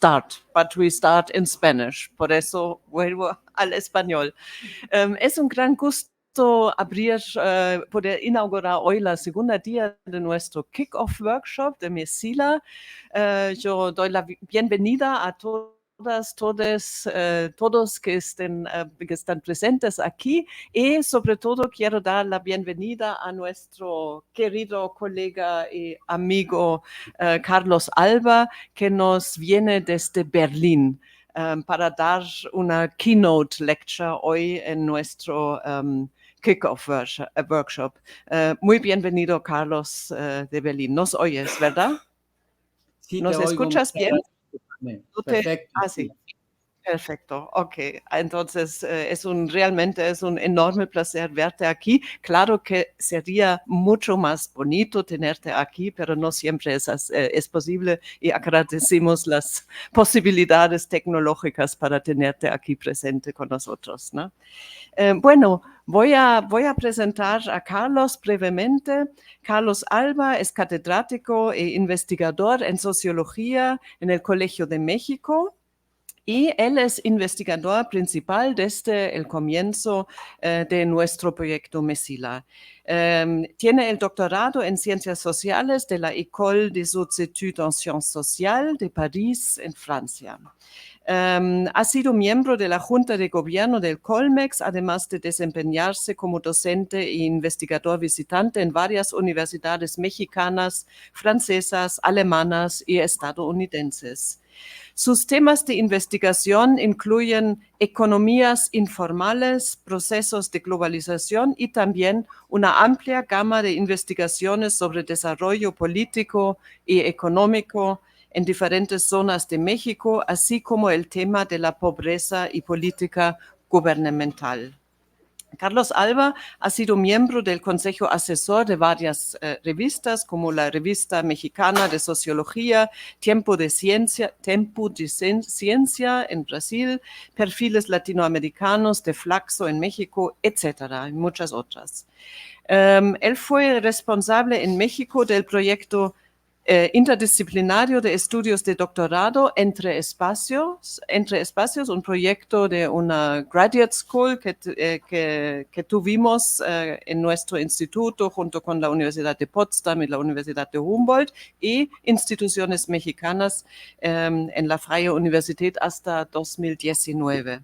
start, but we start in Spanish. Por eso vuelvo al español. Es un gran gusto poder inaugurar hoy la segunda día de nuestro Kick-Off Workshop de MESILA. Yo doy la bienvenida a todos que están presentes aquí y sobre todo quiero dar la bienvenida a nuestro querido colega y amigo Carlos Alba, que nos viene desde Berlín. Para dar una keynote lecture hoy en nuestro Kick-Off Workshop. Muy bienvenido, Carlos, de Berlín. ¿Nos oyes, verdad? Sí, ¿Nos te oigo. escuchas bien? Perfecto. Sí. Perfecto, ok. Entonces realmente es un enorme placer verte aquí. Claro que sería mucho más bonito tenerte aquí, pero no siempre es posible y agradecemos las posibilidades tecnológicas para tenerte aquí presente con nosotros, ¿no? Bueno, voy a presentar a Carlos brevemente. Carlos Alba es catedrático e investigador en sociología en el Colegio de México. Y él es investigador principal desde el comienzo de nuestro proyecto MESILA. Tiene el doctorado en Ciencias Sociales de la École des Hautes Études en Sciences Sociales de París, en Francia. Ha sido miembro de la Junta de Gobierno del Colmex, además de desempeñarse como docente e investigador visitante en varias universidades mexicanas, francesas, alemanas y estadounidenses. Sus temas de investigación incluyen economías informales, procesos de globalización y también una amplia gama de investigaciones sobre desarrollo político y económico en diferentes zonas de México, así como el tema de la pobreza y política gubernamental. Carlos Alba ha sido miembro del Consejo Asesor de varias revistas, como la Revista Mexicana de Sociología, Tiempo de Ciencia en Brasil, Perfiles Latinoamericanos de Flaxo en México, etcétera, y muchas otras. Él fue responsable en México del proyecto interdisciplinario de estudios de doctorado entre espacios, un proyecto de una graduate school que tuvimos en nuestro instituto junto con la Universidad de Potsdam y la Universidad de Humboldt y instituciones mexicanas en la Freie Universität hasta 2019.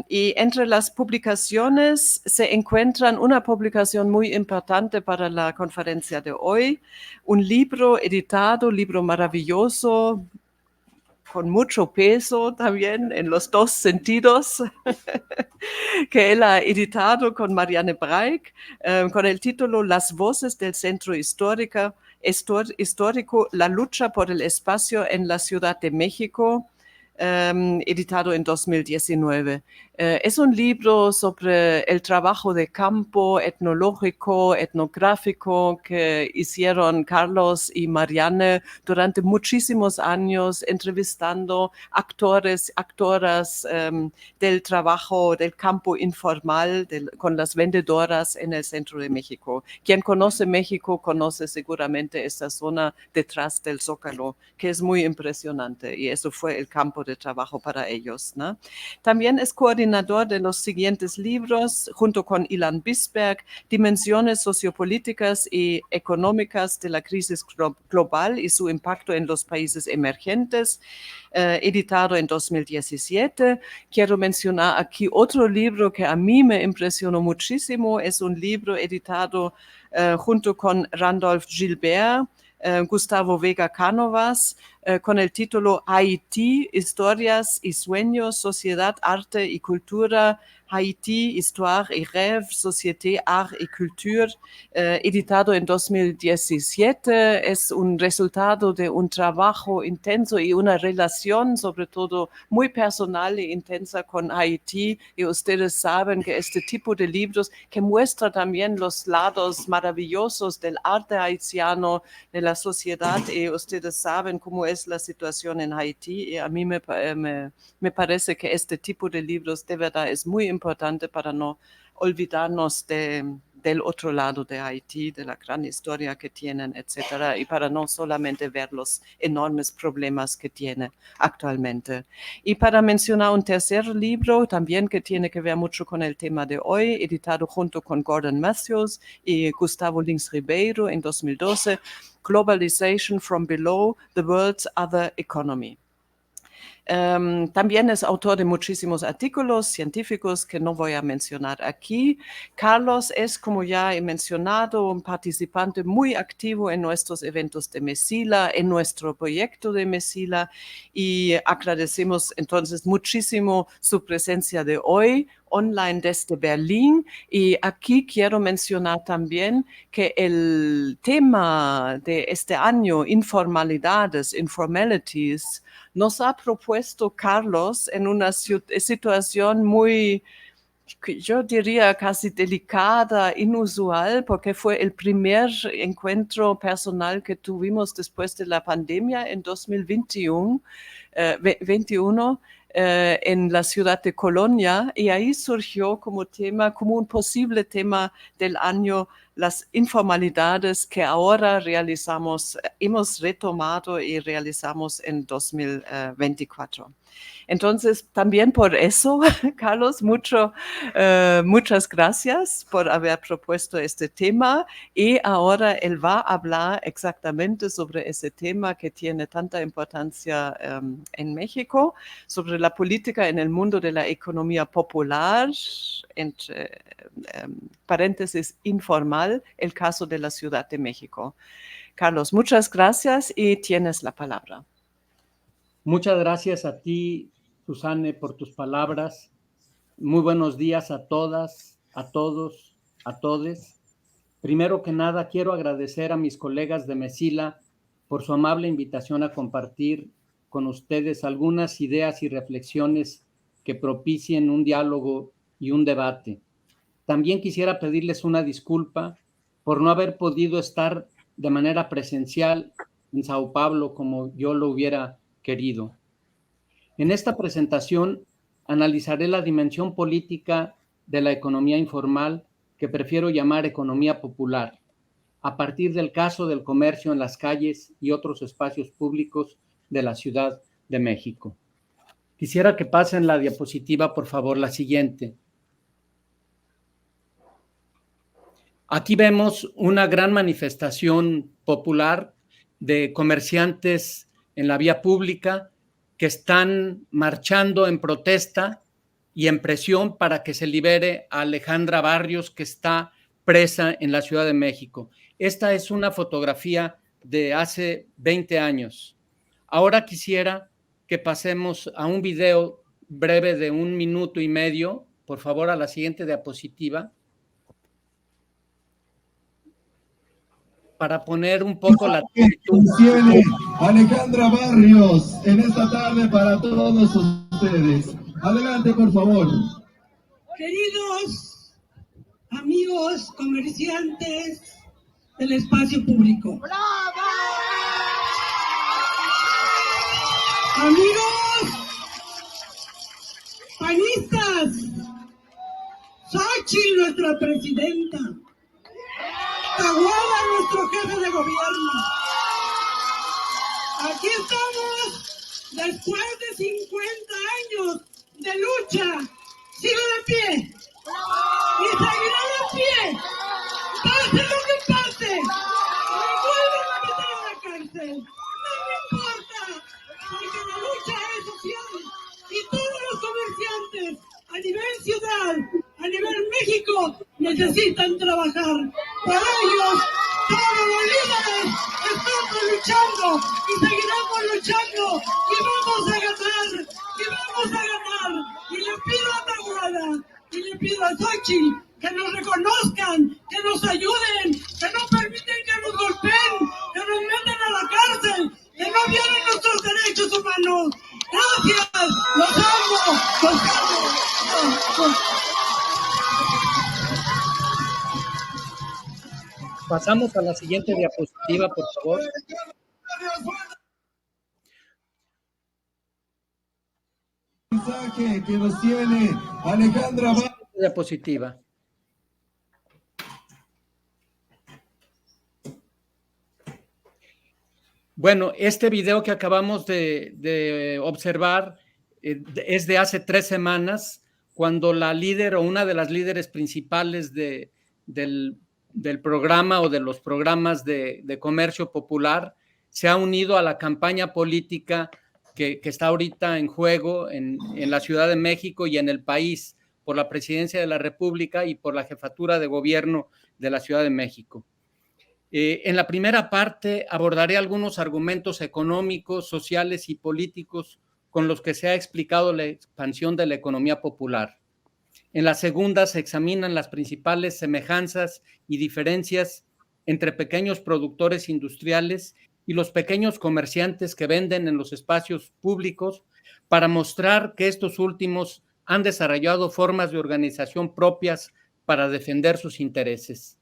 Y entre las publicaciones se encuentran una publicación muy importante para la conferencia de hoy, un libro editado, libro maravilloso, con mucho peso también en los dos sentidos, que él ha editado con Marianne Braik, con el título Las voces del centro histórico, la lucha por el espacio en la Ciudad de México, editado en 2019. Es un libro sobre el trabajo de campo etnológico, etnográfico que hicieron Carlos y Marianne durante muchísimos años, entrevistando actores, actoras del trabajo del campo informal con las vendedoras en el centro de México. Quien conoce México conoce seguramente esta zona detrás del Zócalo, que es muy impresionante, y eso fue el campo de trabajo para ellos, ¿no? También es coordinador de los siguientes libros, junto con Ilan Bisberg, Dimensiones sociopolíticas y económicas de la crisis global y su impacto en los países emergentes, editado en 2017. Quiero mencionar aquí otro libro que a mí me impresionó muchísimo. Es un libro editado junto con Randolph Gilbert, Gustavo Vega Cánovas, con el título Haití, Historias y Sueños, Sociedad, Arte y Cultura, Haití, Histoire et Rêve, Société, Art et Culture, editado en 2017. Es un resultado de un trabajo intenso y una relación, sobre todo, muy personal e intensa con Haití. Y ustedes saben que este tipo de libros que muestra también los lados maravillosos del arte haitiano, de la sociedad, y ustedes saben cómo es la situación en Haití, y a mí me parece que este tipo de libros de verdad es muy importante para no olvidarnos de del otro lado de Haití, de la gran historia que tienen, etcétera, y para no solamente ver los enormes problemas que tiene actualmente. Y para mencionar un tercer libro también que tiene que ver mucho con el tema de hoy, editado junto con Gordon Matthews y Gustavo Lins Ribeiro en 2012, Globalization from Below, The World's Other Economy. También es autor de muchísimos artículos científicos que no voy a mencionar aquí. Carlos es, como ya he mencionado, un participante muy activo en nuestros eventos de Mesila, en nuestro proyecto de Mesila, y agradecemos entonces muchísimo su presencia de hoy online desde Berlín. Y aquí quiero mencionar también que el tema de este año, informalidades, informalities, nos ha propuesto Carlos en una situación muy, yo diría casi delicada, inusual, porque fue el primer encuentro personal que tuvimos después de la pandemia en 2021, en la ciudad de Colonia, y ahí surgió como tema, como un posible tema del año, las informalidades que ahora realizamos, hemos retomado y realizamos en 2024. Entonces, también por eso, Carlos, muchas gracias por haber propuesto este tema, y ahora él va a hablar exactamente sobre ese tema que tiene tanta importancia en México, sobre la política en el mundo de la economía popular, entre paréntesis informal, el caso de la Ciudad de México. Carlos, muchas gracias y tienes la palabra. Muchas gracias a ti, Susanne, por tus palabras. Muy buenos días a todas, a todos, a todes. Primero que nada, quiero agradecer a mis colegas de Mesila por su amable invitación a compartir con ustedes algunas ideas y reflexiones que propicien un diálogo y un debate. También quisiera pedirles una disculpa por no haber podido estar de manera presencial en Sao Paulo como yo lo hubiera querido. En esta presentación analizaré la dimensión política de la economía informal, que prefiero llamar economía popular, a partir del caso del comercio en las calles y otros espacios públicos de la Ciudad de México. Quisiera que pasen la diapositiva, por favor, la siguiente. Aquí vemos una gran manifestación popular de comerciantes en la vía pública que están marchando en protesta y en presión para que se libere a Alejandra Barrios, que está presa en la Ciudad de México. Esta es una fotografía de hace 20 años. Ahora quisiera que pasemos a un video breve de 1 minuto y medio. Por favor, a la siguiente diapositiva. Para poner un poco la actitud. Tiene Alejandra Barrios en esta tarde para todos ustedes. Adelante, por favor. Queridos amigos comerciantes del espacio público. ¡Bravo! Amigos panistas, Xochitl, nuestra presidenta, Tahuada, nuestro jefe de gobierno. Aquí estamos después de 50 años de lucha. Sigo de pie y seguiré de pie. Pase lo que pase, me vuelven a meter a la cárcel. No me importa, porque la lucha es social y todos los comerciantes a nivel ciudad, a nivel México, necesitan trabajar. Por ellos, todos los líderes estamos luchando y seguiremos luchando y vamos a ganar, y vamos a ganar. Y le pido a Tahuada y le pido a Xochitl que nos reconozcan, que nos ayuden, que no permiten que nos golpeen, que nos metan a la cárcel, que no violen nuestros derechos humanos. Gracias, los amo, los amo. Pasamos a la siguiente diapositiva, por favor. Mensaje que nos tiene Alejandra Barrios. Diapositiva. Bueno, este video que acabamos de observar es de hace 3 semanas, cuando la líder o una de las líderes principales del programa o de los programas de comercio popular se ha unido a la campaña política que está ahorita en juego en la Ciudad de México y en el país por la presidencia de la República y por la jefatura de gobierno de la Ciudad de México. En la primera parte abordaré algunos argumentos económicos, sociales y políticos con los que se ha explicado la expansión de la economía popular. En la segunda se examinan las principales semejanzas y diferencias entre pequeños productores industriales y los pequeños comerciantes que venden en los espacios públicos, para mostrar que estos últimos han desarrollado formas de organización propias para defender sus intereses.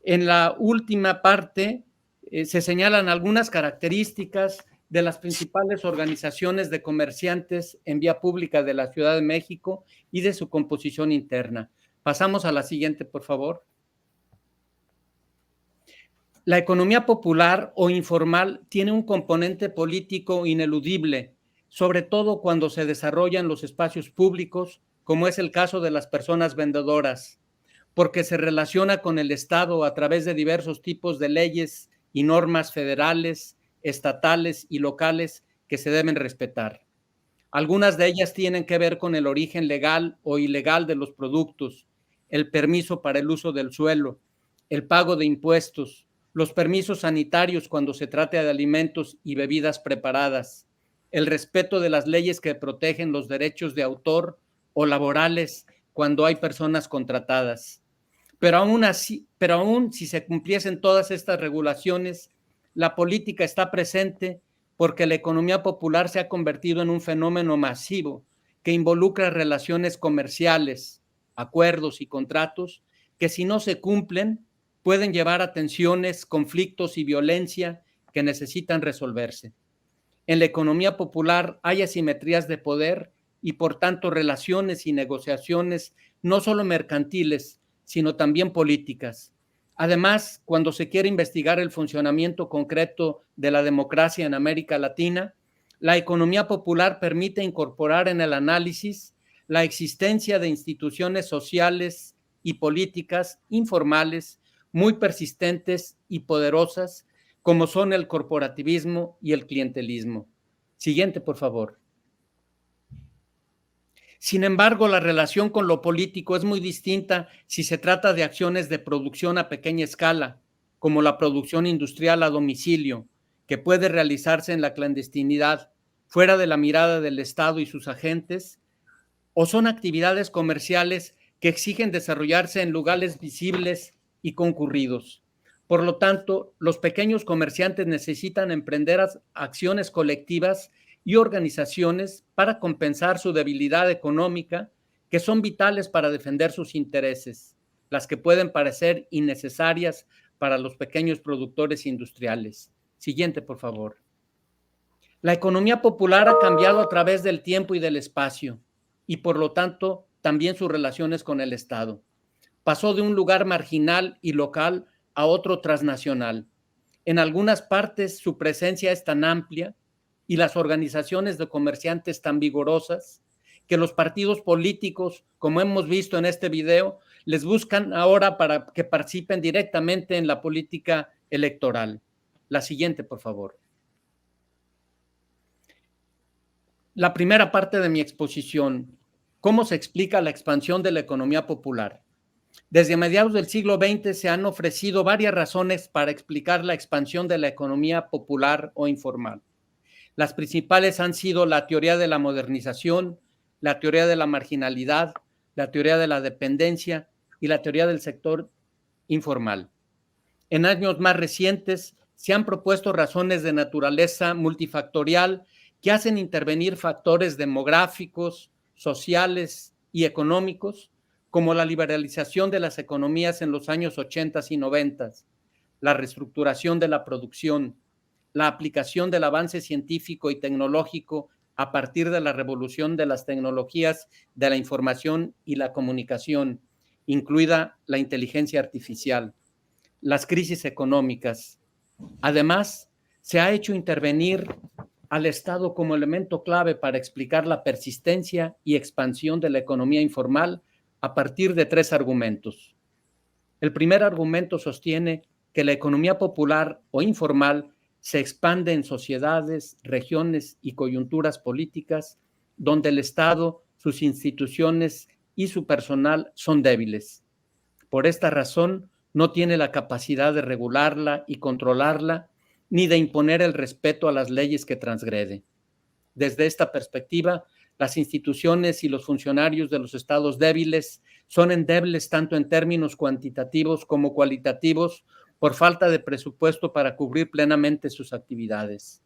En la última parte se señalan algunas características de las principales organizaciones de comerciantes en vía pública de la Ciudad de México y de su composición interna. Pasamos a la siguiente, por favor. La economía popular o informal tiene un componente político ineludible, sobre todo cuando se desarrolla en los espacios públicos, como es el caso de las personas vendedoras, porque se relaciona con el Estado a través de diversos tipos de leyes y normas federales, estatales y locales que se deben respetar. Algunas de ellas tienen que ver con el origen legal o ilegal de los productos, el permiso para el uso del suelo, el pago de impuestos, los permisos sanitarios cuando se trata de alimentos y bebidas preparadas, el respeto de las leyes que protegen los derechos de autor o laborales cuando hay personas contratadas. Pero aún si se cumpliesen todas estas regulaciones, la política está presente porque la economía popular se ha convertido en un fenómeno masivo que involucra relaciones comerciales, acuerdos y contratos que, si no se cumplen, pueden llevar a tensiones, conflictos y violencia que necesitan resolverse. En la economía popular hay asimetrías de poder y, por tanto, relaciones y negociaciones no solo mercantiles, sino también políticas. Además, cuando se quiere investigar el funcionamiento concreto de la democracia en América Latina, la economía popular permite incorporar en el análisis la existencia de instituciones sociales y políticas informales muy persistentes y poderosas, como son el corporativismo y el clientelismo. Siguiente, por favor. Sin embargo, la relación con lo político es muy distinta si se trata de acciones de producción a pequeña escala, como la producción industrial a domicilio, que puede realizarse en la clandestinidad, fuera de la mirada del Estado y sus agentes, o son actividades comerciales que exigen desarrollarse en lugares visibles y concurridos. Por lo tanto, los pequeños comerciantes necesitan emprender acciones colectivas y organizaciones para compensar su debilidad económica, que son vitales para defender sus intereses, las que pueden parecer innecesarias para los pequeños productores industriales. Siguiente, por favor. La economía popular ha cambiado a través del tiempo y del espacio, y por lo tanto también sus relaciones con el Estado. Pasó de un lugar marginal y local a otro transnacional. En algunas partes su presencia es tan amplia y las organizaciones de comerciantes tan vigorosas que los partidos políticos, como hemos visto en este video, les buscan ahora para que participen directamente en la política electoral. La siguiente, por favor. La primera parte de mi exposición: ¿cómo se explica la expansión de la economía popular? Desde mediados del siglo XX se han ofrecido varias razones para explicar la expansión de la economía popular o informal. Las principales han sido la teoría de la modernización, la teoría de la marginalidad, la teoría de la dependencia y la teoría del sector informal. En años más recientes se han propuesto razones de naturaleza multifactorial que hacen intervenir factores demográficos, sociales y económicos, como la liberalización de las economías en los años 80 y 90, la reestructuración de la producción, la aplicación del avance científico y tecnológico a partir de la revolución de las tecnologías de la información y la comunicación, incluida la inteligencia artificial, las crisis económicas. Además, se ha hecho intervenir al Estado como elemento clave para explicar la persistencia y expansión de la economía informal a partir de 3 argumentos. El primer argumento sostiene que la economía popular o informal se expande en sociedades, regiones y coyunturas políticas donde el Estado, sus instituciones y su personal son débiles. Por esta razón, no tiene la capacidad de regularla y controlarla, ni de imponer el respeto a las leyes que transgrede. Desde esta perspectiva, las instituciones y los funcionarios de los estados débiles son endebles tanto en términos cuantitativos como cualitativos por falta de presupuesto para cubrir plenamente sus actividades.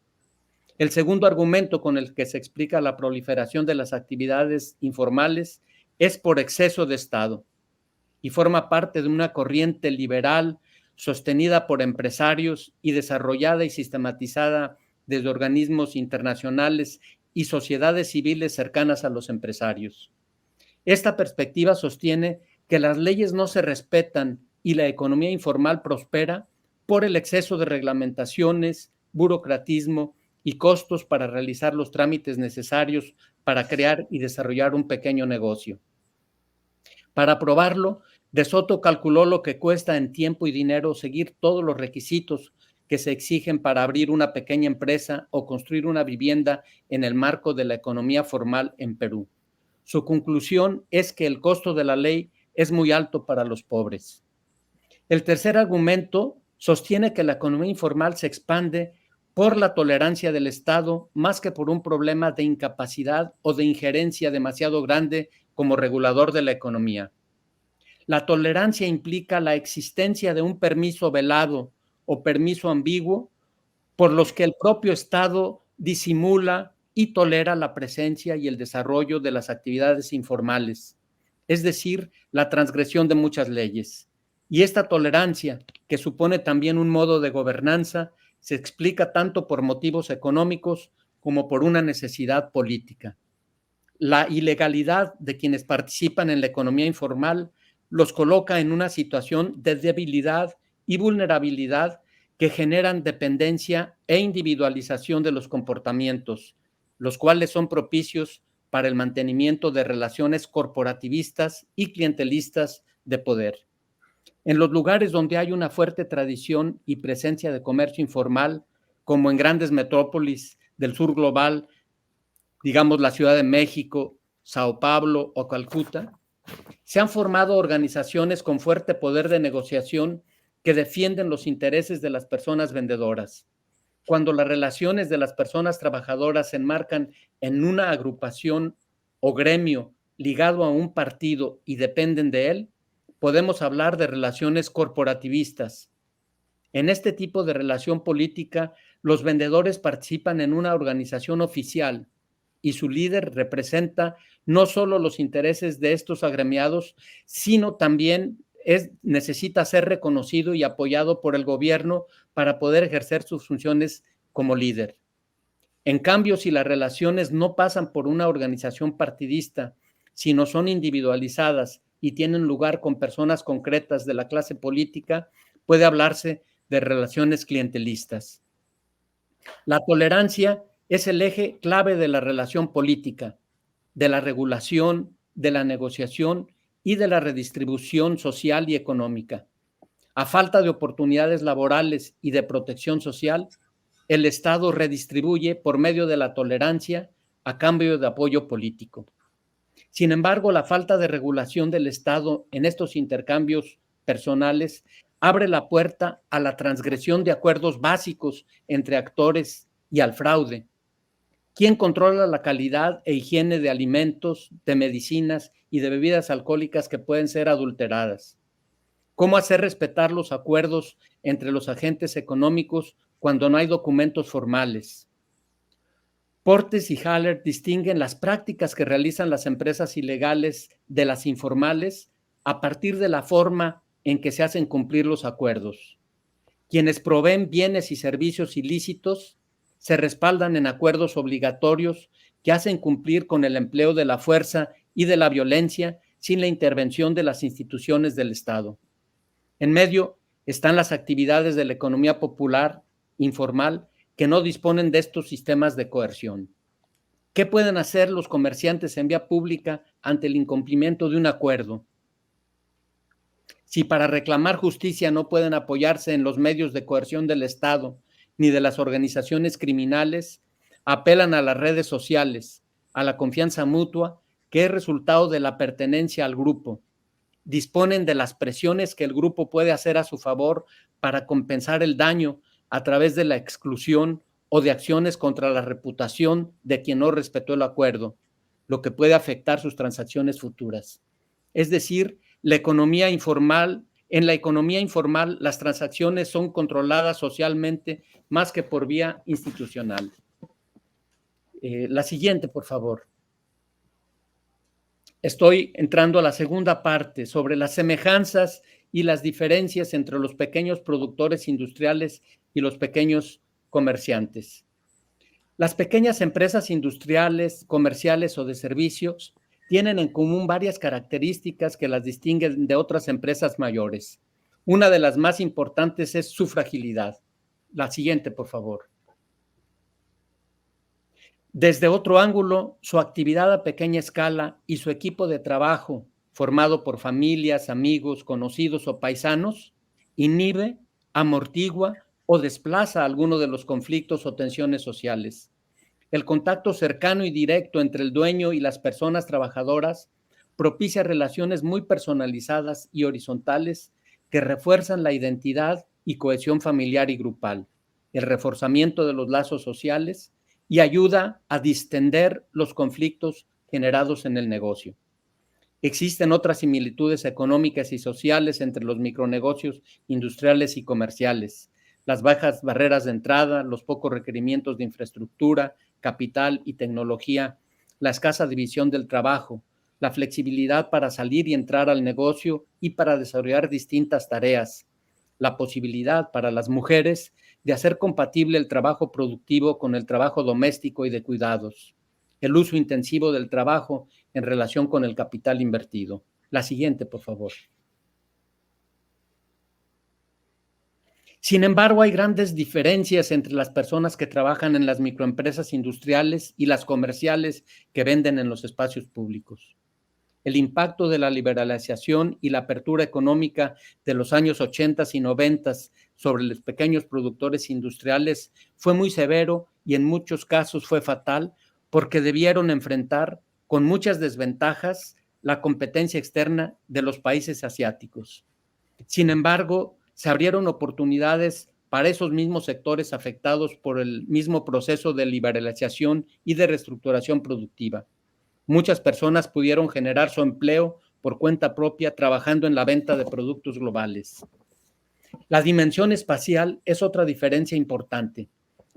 El segundo argumento con el que se explica la proliferación de las actividades informales es por exceso de Estado y forma parte de una corriente liberal sostenida por empresarios y desarrollada y sistematizada desde organismos internacionales y sociedades civiles cercanas a los empresarios. Esta perspectiva sostiene que las leyes no se respetan y la economía informal prospera por el exceso de reglamentaciones, burocratismo y costos para realizar los trámites necesarios para crear y desarrollar un pequeño negocio. Para probarlo, De Soto calculó lo que cuesta en tiempo y dinero seguir todos los requisitos que se exigen para abrir una pequeña empresa o construir una vivienda en el marco de la economía formal en Perú. Su conclusión es que el costo de la ley es muy alto para los pobres. El tercer argumento sostiene que la economía informal se expande por la tolerancia del Estado más que por un problema de incapacidad o de injerencia demasiado grande como regulador de la economía. La tolerancia implica la existencia de un permiso velado o permiso ambiguo por los que el propio Estado disimula y tolera la presencia y el desarrollo de las actividades informales, es decir, la transgresión de muchas leyes. Y esta tolerancia, que supone también un modo de gobernanza, se explica tanto por motivos económicos como por una necesidad política. La ilegalidad de quienes participan en la economía informal los coloca en una situación de debilidad y vulnerabilidad que generan dependencia e individualización de los comportamientos, los cuales son propicios para el mantenimiento de relaciones corporativistas y clientelistas de poder. En los lugares donde hay una fuerte tradición y presencia de comercio informal, como en grandes metrópolis del sur global, digamos la Ciudad de México, Sao Paulo o Calcuta, se han formado organizaciones con fuerte poder de negociación que defienden los intereses de las personas vendedoras. Cuando las relaciones de las personas trabajadoras se enmarcan en una agrupación o gremio ligado a un partido y dependen de él, podemos hablar de relaciones corporativistas. En este tipo de relación política, los vendedores participan en una organización oficial y su líder representa no solo los intereses de estos agremiados, sino también necesita ser reconocido y apoyado por el gobierno para poder ejercer sus funciones como líder. En cambio, si las relaciones no pasan por una organización partidista, sino son individualizadas y tienen lugar con personas concretas de la clase política, puede hablarse de relaciones clientelistas. La tolerancia es el eje clave de la relación política, de la regulación, de la negociación y de la redistribución social y económica. A falta de oportunidades laborales y de protección social, el Estado redistribuye por medio de la tolerancia a cambio de apoyo político. Sin embargo, la falta de regulación del Estado en estos intercambios personales abre la puerta a la transgresión de acuerdos básicos entre actores y al fraude. ¿Quién controla la calidad e higiene de alimentos, de medicinas y de bebidas alcohólicas que pueden ser adulteradas? ¿Cómo hacer respetar los acuerdos entre los agentes económicos cuando no hay documentos formales? Portes y Haller distinguen las prácticas que realizan las empresas ilegales de las informales a partir de la forma en que se hacen cumplir los acuerdos. Quienes proveen bienes y servicios ilícitos se respaldan en acuerdos obligatorios que hacen cumplir con el empleo de la fuerza y de la violencia sin la intervención de las instituciones del Estado. En medio están las actividades de la economía popular informal que no disponen de estos sistemas de coerción. ¿Qué pueden hacer los comerciantes en vía pública ante el incumplimiento de un acuerdo? Si para reclamar justicia no pueden apoyarse en los medios de coerción del Estado ni de las organizaciones criminales, apelan a las redes sociales, a la confianza mutua, que es resultado de la pertenencia al grupo. Disponen de las presiones que el grupo puede hacer a su favor para compensar el daño a través de la exclusión o de acciones contra la reputación de quien no respetó el acuerdo, lo que puede afectar sus transacciones futuras. Es decir, en la economía informal, las transacciones son controladas socialmente más que por vía institucional. La siguiente, por favor. Estoy entrando a la segunda parte sobre las semejanzas y las diferencias entre los pequeños productores industriales y los pequeños comerciantes. Las pequeñas empresas industriales, comerciales o de servicios tienen en común varias características que las distinguen de otras empresas mayores. Una de las más importantes es su fragilidad. La siguiente, por favor. Desde otro ángulo, su actividad a pequeña escala y su equipo de trabajo, formado por familias, amigos, conocidos o paisanos, inhibe, amortigua o desplaza alguno de los conflictos o tensiones sociales. El contacto cercano y directo entre el dueño y las personas trabajadoras propicia relaciones muy personalizadas y horizontales que refuerzan la identidad y cohesión familiar y grupal, el reforzamiento de los lazos sociales y ayuda a distender los conflictos generados en el negocio. Existen otras similitudes económicas y sociales entre los micronegocios industriales y comerciales, las bajas barreras de entrada, los pocos requerimientos de infraestructura, capital y tecnología, la escasa división del trabajo, la flexibilidad para salir y entrar al negocio y para desarrollar distintas tareas, la posibilidad para las mujeres de hacer compatible el trabajo productivo con el trabajo doméstico y de cuidados, el uso intensivo del trabajo en relación con el capital invertido. La siguiente, por favor. Sin embargo, hay grandes diferencias entre las personas que trabajan en las microempresas industriales y las comerciales que venden en los espacios públicos. El impacto de la liberalización y la apertura económica de los años 80 y 90 sobre los pequeños productores industriales fue muy severo y en muchos casos fue fatal porque debieron enfrentar con muchas desventajas la competencia externa de los países asiáticos. Sin embargo, se abrieron oportunidades para esos mismos sectores afectados por el mismo proceso de liberalización y de reestructuración productiva. Muchas personas pudieron generar su empleo por cuenta propia trabajando en la venta de productos globales. La dimensión espacial es otra diferencia importante.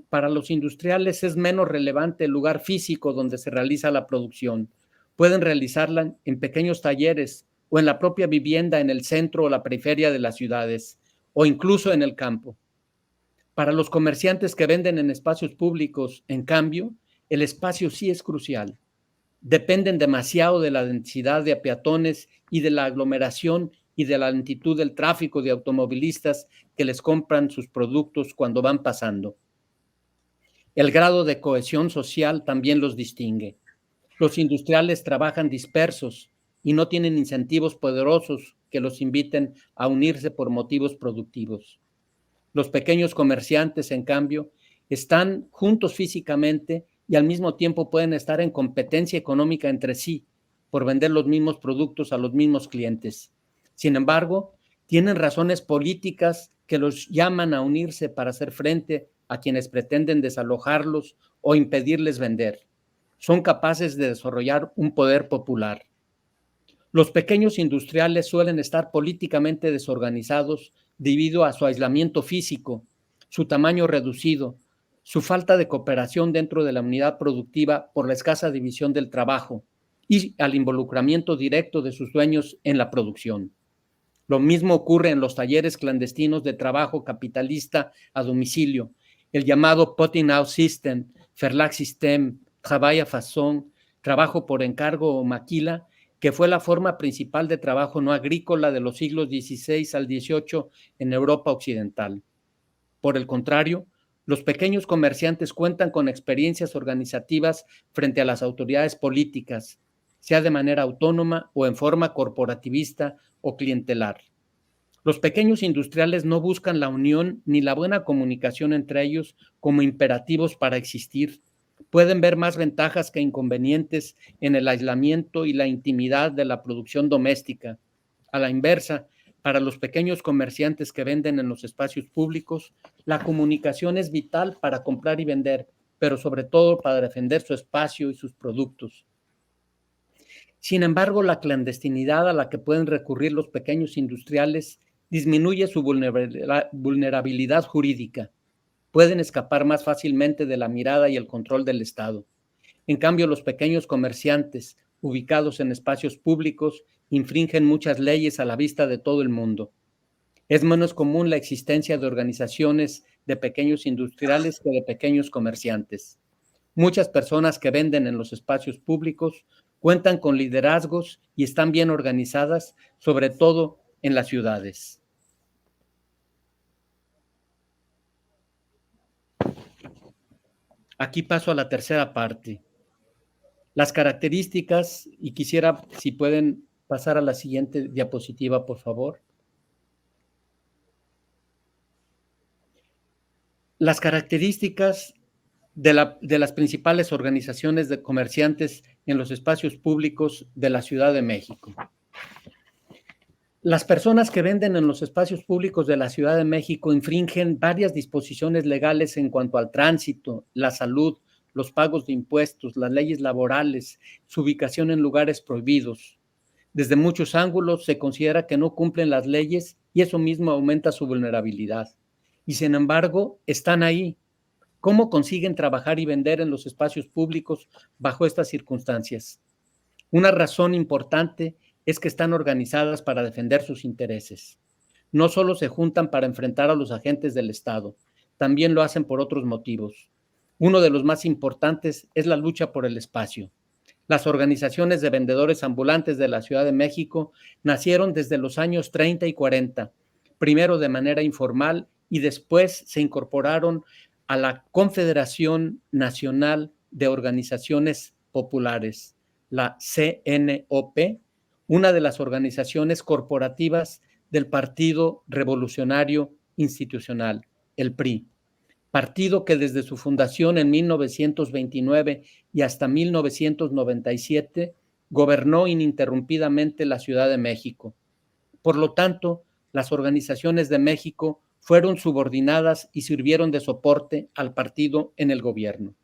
Para los industriales es menos relevante el lugar físico donde se realiza la producción. Pueden realizarla en pequeños talleres o en la propia vivienda en el centro o la periferia de las ciudades, o incluso en el campo. Para los comerciantes que venden en espacios públicos, en cambio, el espacio sí es crucial. Dependen demasiado de la densidad de peatones y de la aglomeración y de la lentitud del tráfico de automovilistas que les compran sus productos cuando van pasando. El grado de cohesión social también los distingue. Los industriales trabajan dispersos y no tienen incentivos poderosos que los inviten a unirse por motivos productivos. Los pequeños comerciantes, en cambio, están juntos físicamente y al mismo tiempo pueden estar en competencia económica entre sí por vender los mismos productos a los mismos clientes. Sin embargo, tienen razones políticas que los llaman a unirse para hacer frente a quienes pretenden desalojarlos o impedirles vender. Son capaces de desarrollar un poder popular. Los pequeños industriales suelen estar políticamente desorganizados debido a su aislamiento físico, su tamaño reducido, su falta de cooperación dentro de la unidad productiva por la escasa división del trabajo y al involucramiento directo de sus dueños en la producción. Lo mismo ocurre en los talleres clandestinos de trabajo capitalista a domicilio, el llamado Potting Out System, Verlag System, Travail à Façon, trabajo por encargo o maquila, que fue la forma principal de trabajo no agrícola de los siglos XVI al XVIII en Europa occidental. Por el contrario, Los pequeños comerciantes cuentan con experiencias organizativas frente a las autoridades políticas, sea de manera autónoma o en forma corporativista o clientelar. Los pequeños industriales no buscan la unión ni la buena comunicación entre ellos como imperativos para existir. Pueden ver más ventajas que inconvenientes en el aislamiento y la intimidad de la producción doméstica. A la inversa, para los pequeños comerciantes que venden en los espacios públicos, la comunicación es vital para comprar y vender, pero sobre todo para defender su espacio y sus productos. Sin embargo, la clandestinidad a la que pueden recurrir los pequeños industriales disminuye su vulnerabilidad jurídica. Pueden escapar más fácilmente de la mirada y el control del Estado. En cambio, los pequeños comerciantes ubicados en espacios públicos infringen muchas leyes a la vista de todo el mundo. Es menos común la existencia de organizaciones de pequeños industriales que de pequeños comerciantes. Muchas personas que venden en los espacios públicos cuentan con liderazgos y están bien organizadas, sobre todo en las ciudades. Aquí paso a la tercera parte. Las características, y quisiera, si pueden pasar a la siguiente diapositiva, por favor. Las características de las principales organizaciones de comerciantes en los espacios públicos de la Ciudad de México. Las personas que venden en los espacios públicos de la Ciudad de México infringen varias disposiciones legales en cuanto al tránsito, la salud, los pagos de impuestos, las leyes laborales, su ubicación en lugares prohibidos. Desde muchos ángulos se considera que no cumplen las leyes y eso mismo aumenta su vulnerabilidad. Y sin embargo, están ahí. ¿Cómo consiguen trabajar y vender en los espacios públicos bajo estas circunstancias? Una razón importante es que están organizadas para defender sus intereses. No solo se juntan para enfrentar a los agentes del Estado, también lo hacen por otros motivos. Uno de los más importantes es la lucha por el espacio. Las organizaciones de vendedores ambulantes de la Ciudad de México nacieron desde los años 30 y 40, primero de manera informal y después se incorporaron a la Confederación Nacional de Organizaciones Populares, la CNOP, una de las organizaciones corporativas del Partido Revolucionario Institucional, el PRI, partido que desde su fundación en 1929 y hasta 1997 gobernó ininterrumpidamente la Ciudad de México. Por lo tanto, las organizaciones de México fueron subordinadas y sirvieron de soporte al partido en el gobierno.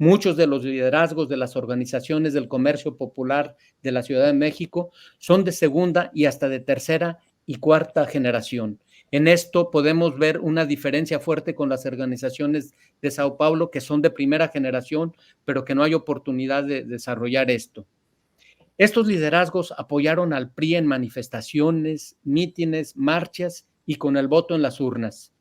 Muchos de los liderazgos de las organizaciones del comercio popular de la Ciudad de México son de segunda y hasta de tercera y cuarta generación. En esto podemos ver una diferencia fuerte con las organizaciones de Sao Paulo, que son de primera generación, pero que no hay oportunidad de desarrollar esto. Estos liderazgos apoyaron al PRI en manifestaciones, mítines, marchas y con el voto en las urnas.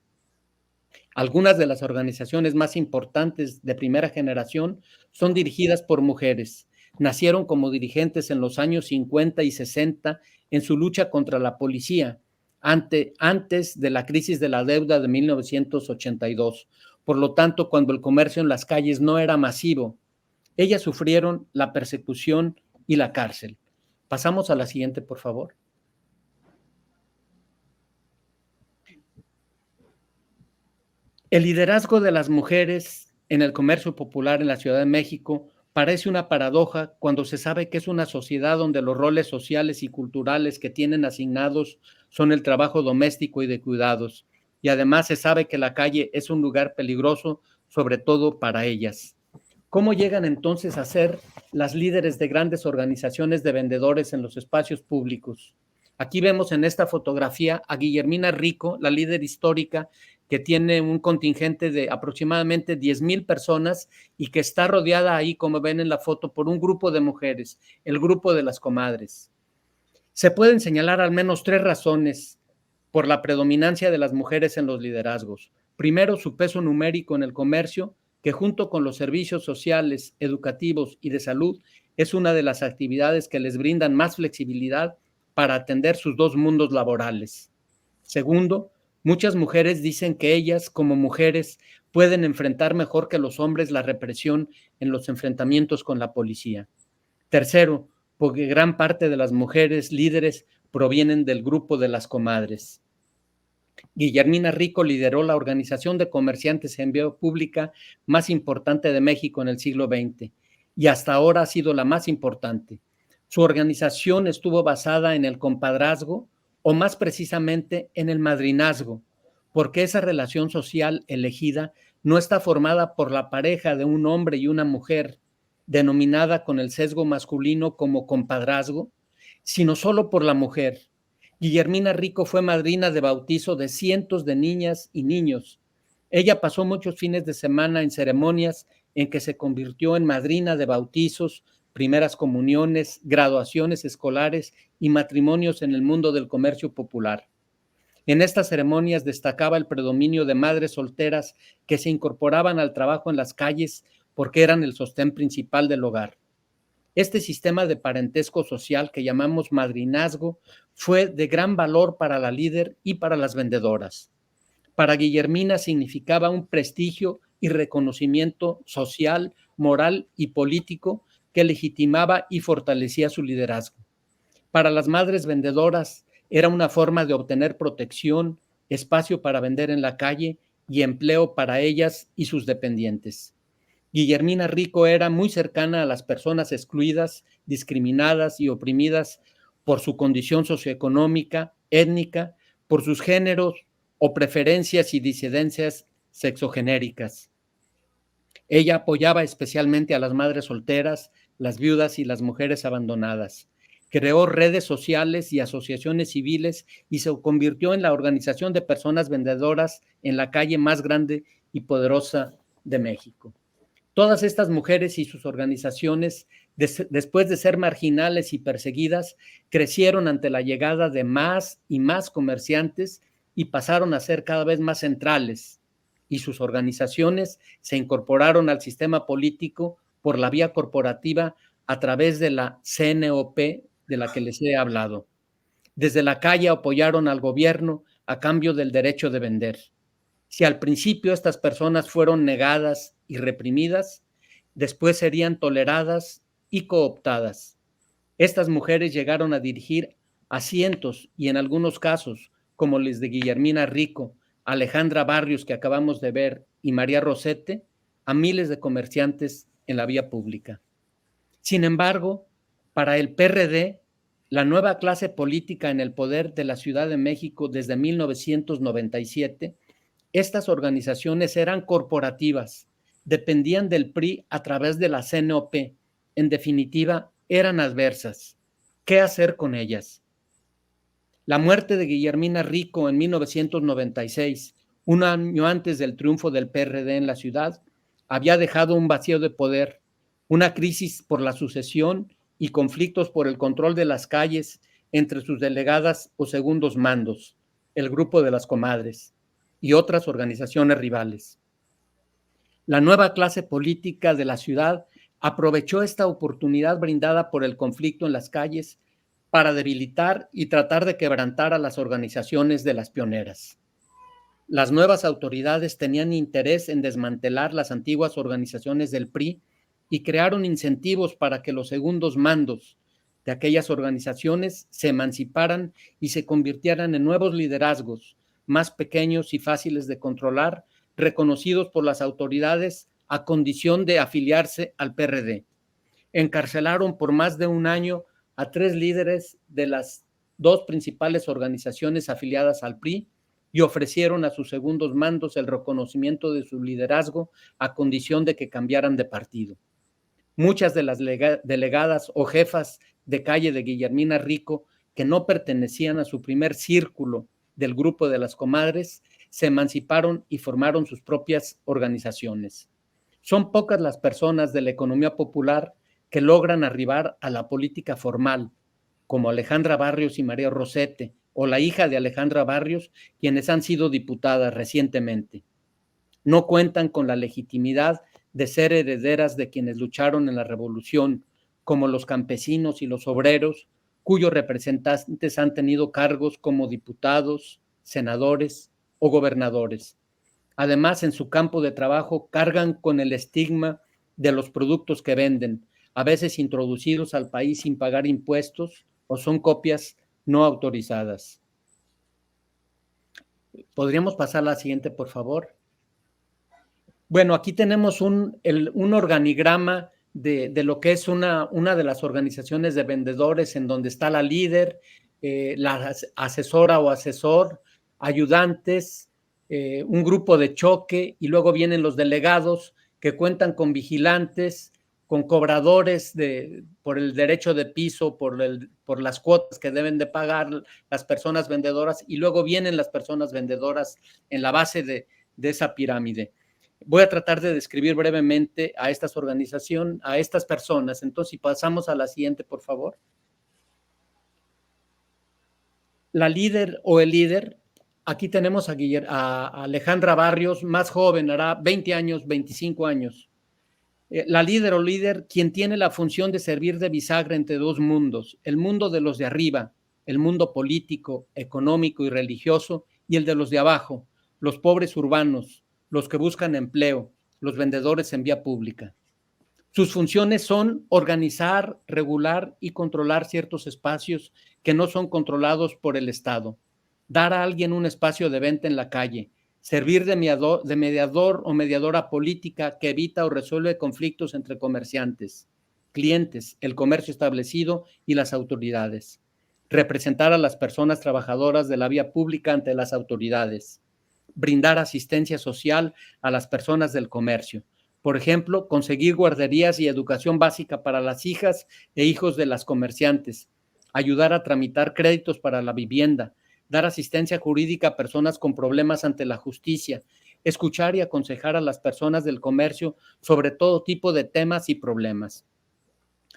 Algunas de las organizaciones más importantes de primera generación son dirigidas por mujeres. Nacieron como dirigentes en los años 50 y 60 en su lucha contra la policía, antes de la crisis de la deuda de 1982. Por lo tanto, cuando el comercio en las calles no era masivo, ellas sufrieron la persecución y la cárcel. Pasamos a la siguiente, por favor. El liderazgo de las mujeres en el comercio popular en la Ciudad de México parece una paradoja cuando se sabe que es una sociedad donde los roles sociales y culturales que tienen asignados son el trabajo doméstico y de cuidados, y además se sabe que la calle es un lugar peligroso, sobre todo para ellas. ¿Cómo llegan entonces a ser las líderes de grandes organizaciones de vendedores en los espacios públicos? Aquí vemos en esta fotografía a Guillermina Rico, la líder histórica, que tiene un contingente de aproximadamente 10,000 personas y que está rodeada ahí, como ven en la foto, por un grupo de mujeres, el grupo de las comadres. Se pueden señalar al menos 3 razones por la predominancia de las mujeres en los liderazgos. Primero, su peso numérico en el comercio, que junto con los servicios sociales, educativos y de salud, es una de las actividades que les brindan más flexibilidad para atender sus dos mundos laborales. Segundo, Muchas mujeres dicen que ellas, como mujeres, pueden enfrentar mejor que los hombres la represión en los enfrentamientos con la policía. Tercero, porque gran parte de las mujeres líderes provienen del grupo de las comadres. Guillermina Rico lideró la organización de comerciantes en vía pública más importante de México en el siglo XX y hasta ahora ha sido la más importante. Su organización estuvo basada en el compadrazgo o más precisamente en el madrinazgo, porque esa relación social elegida no está formada por la pareja de un hombre y una mujer, denominada con el sesgo masculino como compadrazgo, sino solo por la mujer. Guillermina Rico fue madrina de bautizo de cientos de niñas y niños. Ella pasó muchos fines de semana en ceremonias en que se convirtió en madrina de bautizos, primeras comuniones, graduaciones escolares y matrimonios en el mundo del comercio popular. En estas ceremonias destacaba el predominio de madres solteras que se incorporaban al trabajo en las calles porque eran el sostén principal del hogar. Este sistema de parentesco social que llamamos madrinazgo fue de gran valor para la líder y para las vendedoras. Para Guillermina significaba un prestigio y reconocimiento social, moral y político que legitimaba y fortalecía su liderazgo. Para las madres vendedoras era una forma de obtener protección, espacio para vender en la calle y empleo para ellas y sus dependientes. Guillermina Rico era muy cercana a las personas excluidas, discriminadas y oprimidas por su condición socioeconómica, étnica, por sus géneros o preferencias y disidencias sexogenéricas. Ella apoyaba especialmente a las madres solteras, las viudas y las mujeres abandonadas. Creó redes sociales y asociaciones civiles y se convirtió en la organización de personas vendedoras en la calle más grande y poderosa de México. Todas estas mujeres y sus organizaciones, después de ser marginales y perseguidas, crecieron ante la llegada de más y más comerciantes y pasaron a ser cada vez más centrales. Y sus organizaciones se incorporaron al sistema político por la vía corporativa a través de la CNOP de la que les he hablado. Desde la calle apoyaron al gobierno a cambio del derecho de vender. Si al principio estas personas fueron negadas y reprimidas, después serían toleradas y cooptadas. Estas mujeres llegaron a dirigir a cientos y en algunos casos, como les de Guillermina Rico, Alejandra Barrios, que acabamos de ver, y María Rosete, a miles de comerciantes en la vía pública. Sin embargo, para el PRD, la nueva clase política en el poder de la Ciudad de México desde 1997, estas organizaciones eran corporativas, dependían del PRI a través de la CNOP. En definitiva, eran adversas. ¿Qué hacer con ellas? La muerte de Guillermina Rico en 1996, un año antes del triunfo del PRD en la ciudad, había dejado un vacío de poder, una crisis por la sucesión y conflictos por el control de las calles entre sus delegadas o segundos mandos, el grupo de las comadres y otras organizaciones rivales. La nueva clase política de la ciudad aprovechó esta oportunidad brindada por el conflicto en las calles para debilitar y tratar de quebrantar a las organizaciones de las pioneras. Las nuevas autoridades tenían interés en desmantelar las antiguas organizaciones del PRI y crearon incentivos para que los segundos mandos de aquellas organizaciones se emanciparan y se convirtieran en nuevos liderazgos, más pequeños y fáciles de controlar, reconocidos por las autoridades a condición de afiliarse al PRD. Encarcelaron por más de un año a 3 líderes de las 2 principales organizaciones afiliadas al PRI y ofrecieron a sus segundos mandos el reconocimiento de su liderazgo a condición de que cambiaran de partido. Muchas de las delegadas o jefas de calle de Guillermina Rico, que no pertenecían a su primer círculo del grupo de las comadres, se emanciparon y formaron sus propias organizaciones. Son pocas las personas de la economía popular que logran arribar a la política formal, como Alejandra Barrios y María Rosete, o la hija de Alejandra Barrios, quienes han sido diputadas recientemente. No cuentan con la legitimidad de ser herederas de quienes lucharon en la revolución, como los campesinos y los obreros, cuyos representantes han tenido cargos como diputados, senadores o gobernadores. Además, en su campo de trabajo cargan con el estigma de los productos que venden, a veces introducidos al país sin pagar impuestos o son copias no autorizadas. ¿Podríamos pasar a la siguiente, por favor? Bueno, aquí tenemos un organigrama de lo que es una de las organizaciones de vendedores, en donde está la líder, la asesora o asesor, ayudantes, un grupo de choque, y luego vienen los delegados que cuentan con vigilantes, con cobradores por el derecho de piso, por las cuotas que deben de pagar las personas vendedoras, y luego vienen las personas vendedoras en la base de esa pirámide. Voy a tratar de describir brevemente a estas organizaciones, a estas personas. Entonces, si pasamos a la siguiente, por favor. La líder o el líder, aquí tenemos a Alejandra Barrios, más joven, hará 20 años, 25 años. La líder o líder, quien tiene la función de servir de bisagra entre dos mundos, el mundo de los de arriba, el mundo político, económico y religioso, y el de los de abajo, los pobres urbanos, los que buscan empleo, los vendedores en vía pública. Sus funciones son organizar, regular y controlar ciertos espacios que no son controlados por el Estado, dar a alguien un espacio de venta en la calle, servir de mediador o mediadora política que evita o resuelve conflictos entre comerciantes, clientes, el comercio establecido y las autoridades, representar a las personas trabajadoras de la vía pública ante las autoridades, brindar asistencia social a las personas del comercio. Por ejemplo, conseguir guarderías y educación básica para las hijas e hijos de las comerciantes, ayudar a tramitar créditos para la vivienda, dar asistencia jurídica a personas con problemas ante la justicia, escuchar y aconsejar a las personas del comercio sobre todo tipo de temas y problemas.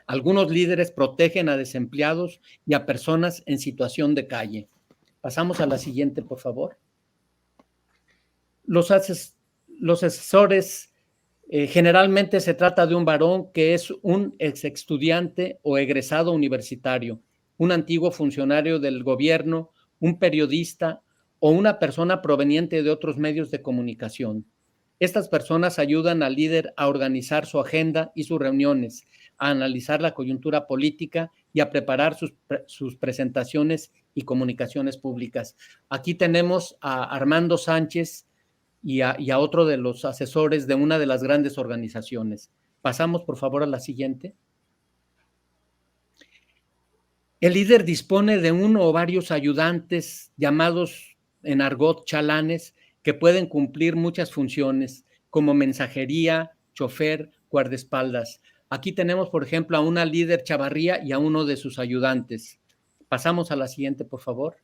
Algunos líderes protegen a desempleados y a personas en situación de calle. Pasamos a la siguiente, por favor. Los asesores, generalmente se trata de un varón que es un ex estudiante o egresado universitario, un antiguo funcionario del gobierno, un periodista o una persona proveniente de otros medios de comunicación. Estas personas ayudan al líder a organizar su agenda y sus reuniones, a analizar la coyuntura política y a preparar sus presentaciones y comunicaciones públicas. Aquí tenemos a Armando Sánchez y a otro de los asesores de una de las grandes organizaciones. Pasamos, por favor, a la siguiente. El líder dispone de uno o varios ayudantes, llamados en argot chalanes, que pueden cumplir muchas funciones, como mensajería, chofer, guardaespaldas. Aquí tenemos, por ejemplo, a una líder Chavarría y a uno de sus ayudantes. Pasamos a la siguiente, por favor.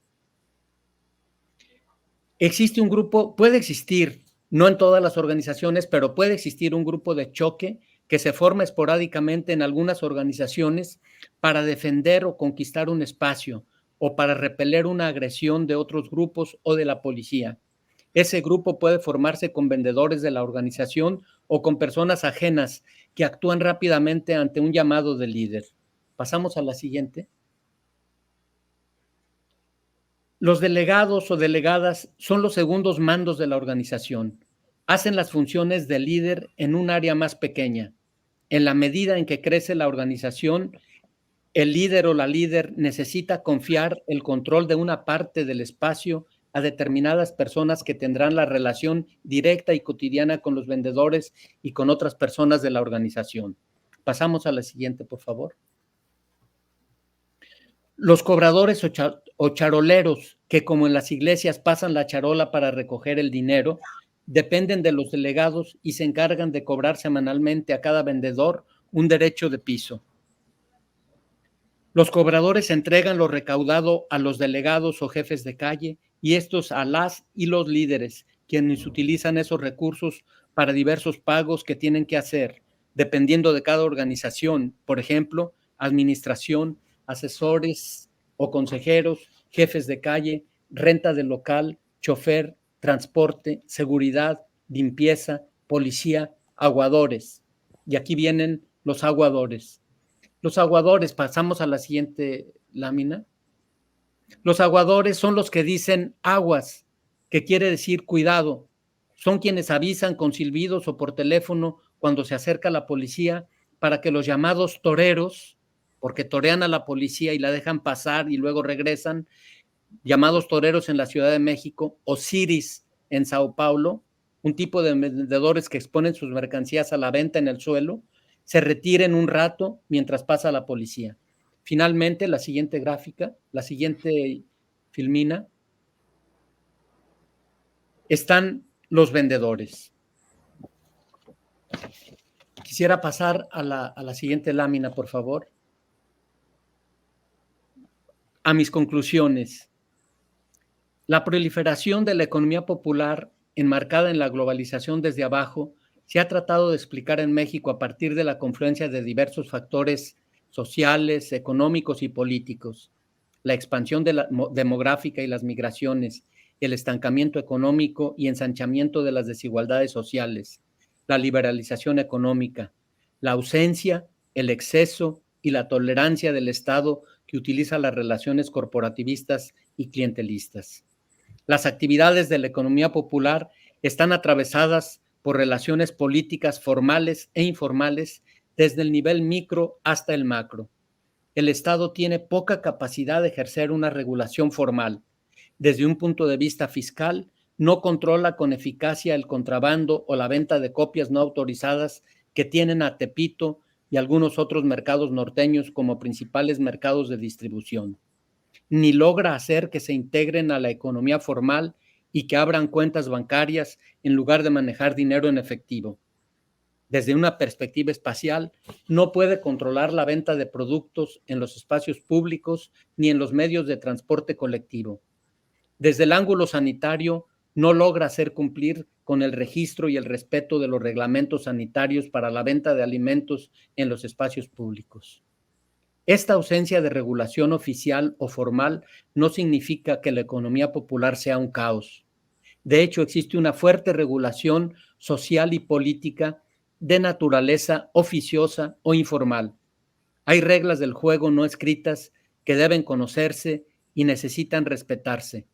Existe un grupo, puede existir, no en todas las organizaciones, pero puede existir un grupo de choque que se forma esporádicamente en algunas organizaciones para defender o conquistar un espacio o para repeler una agresión de otros grupos o de la policía. Ese grupo puede formarse con vendedores de la organización o con personas ajenas que actúan rápidamente ante un llamado del líder. Pasamos a la siguiente. Los delegados o delegadas son los segundos mandos de la organización. Hacen las funciones de líder en un área más pequeña. En la medida en que crece la organización, el líder o la líder necesita confiar el control de una parte del espacio a determinadas personas que tendrán la relación directa y cotidiana con los vendedores y con otras personas de la organización. Pasamos a la siguiente, por favor. Los cobradores o charoleros, que como en las iglesias pasan la charola para recoger el dinero, dependen de los delegados y se encargan de cobrar semanalmente a cada vendedor un derecho de piso. Los cobradores entregan lo recaudado a los delegados o jefes de calle y estos a las y los líderes, quienes utilizan esos recursos para diversos pagos que tienen que hacer, dependiendo de cada organización, por ejemplo, administración, asesores o consejeros, jefes de calle, renta del local, chofer, transporte, seguridad, limpieza, policía, aguadores. Y aquí vienen los aguadores. Los aguadores, pasamos a la siguiente lámina. Los aguadores son los que dicen aguas, que quiere decir cuidado. Son quienes avisan con silbidos o por teléfono cuando se acerca la policía para que los llamados toreros, porque torean a la policía y la dejan pasar y luego regresan, llamados toreros en la Ciudad de México o ciris en Sao Paulo, un tipo de vendedores que exponen sus mercancías a la venta en el suelo, se retiren un rato mientras pasa la policía. Finalmente, la siguiente gráfica, la siguiente filmina, están los vendedores. Quisiera pasar a la siguiente lámina, por favor. A mis conclusiones. La proliferación de la economía popular, enmarcada en la globalización desde abajo, se ha tratado de explicar en México a partir de la confluencia de diversos factores sociales, económicos y políticos. La expansión demográfica y las migraciones, el estancamiento económico y ensanchamiento de las desigualdades sociales, la liberalización económica, la ausencia, el exceso y la tolerancia del Estado que utiliza las relaciones corporativistas y clientelistas. Las actividades de la economía popular están atravesadas por relaciones políticas formales e informales desde el nivel micro hasta el macro. El Estado tiene poca capacidad de ejercer una regulación formal. Desde un punto de vista fiscal, no controla con eficacia el contrabando o la venta de copias no autorizadas que tienen a Tepito y algunos otros mercados norteños como principales mercados de distribución. Ni logra hacer que se integren a la economía formal y que abran cuentas bancarias en lugar de manejar dinero en efectivo. Desde una perspectiva espacial, no puede controlar la venta de productos en los espacios públicos ni en los medios de transporte colectivo. Desde el ángulo sanitario, no logra hacer cumplir con el registro y el respeto de los reglamentos sanitarios para la venta de alimentos en los espacios públicos. Esta ausencia de regulación oficial o formal no significa que la economía popular sea un caos. De hecho, existe una fuerte regulación social y política de naturaleza oficiosa o informal. Hay reglas del juego no escritas que deben conocerse y necesitan respetarse.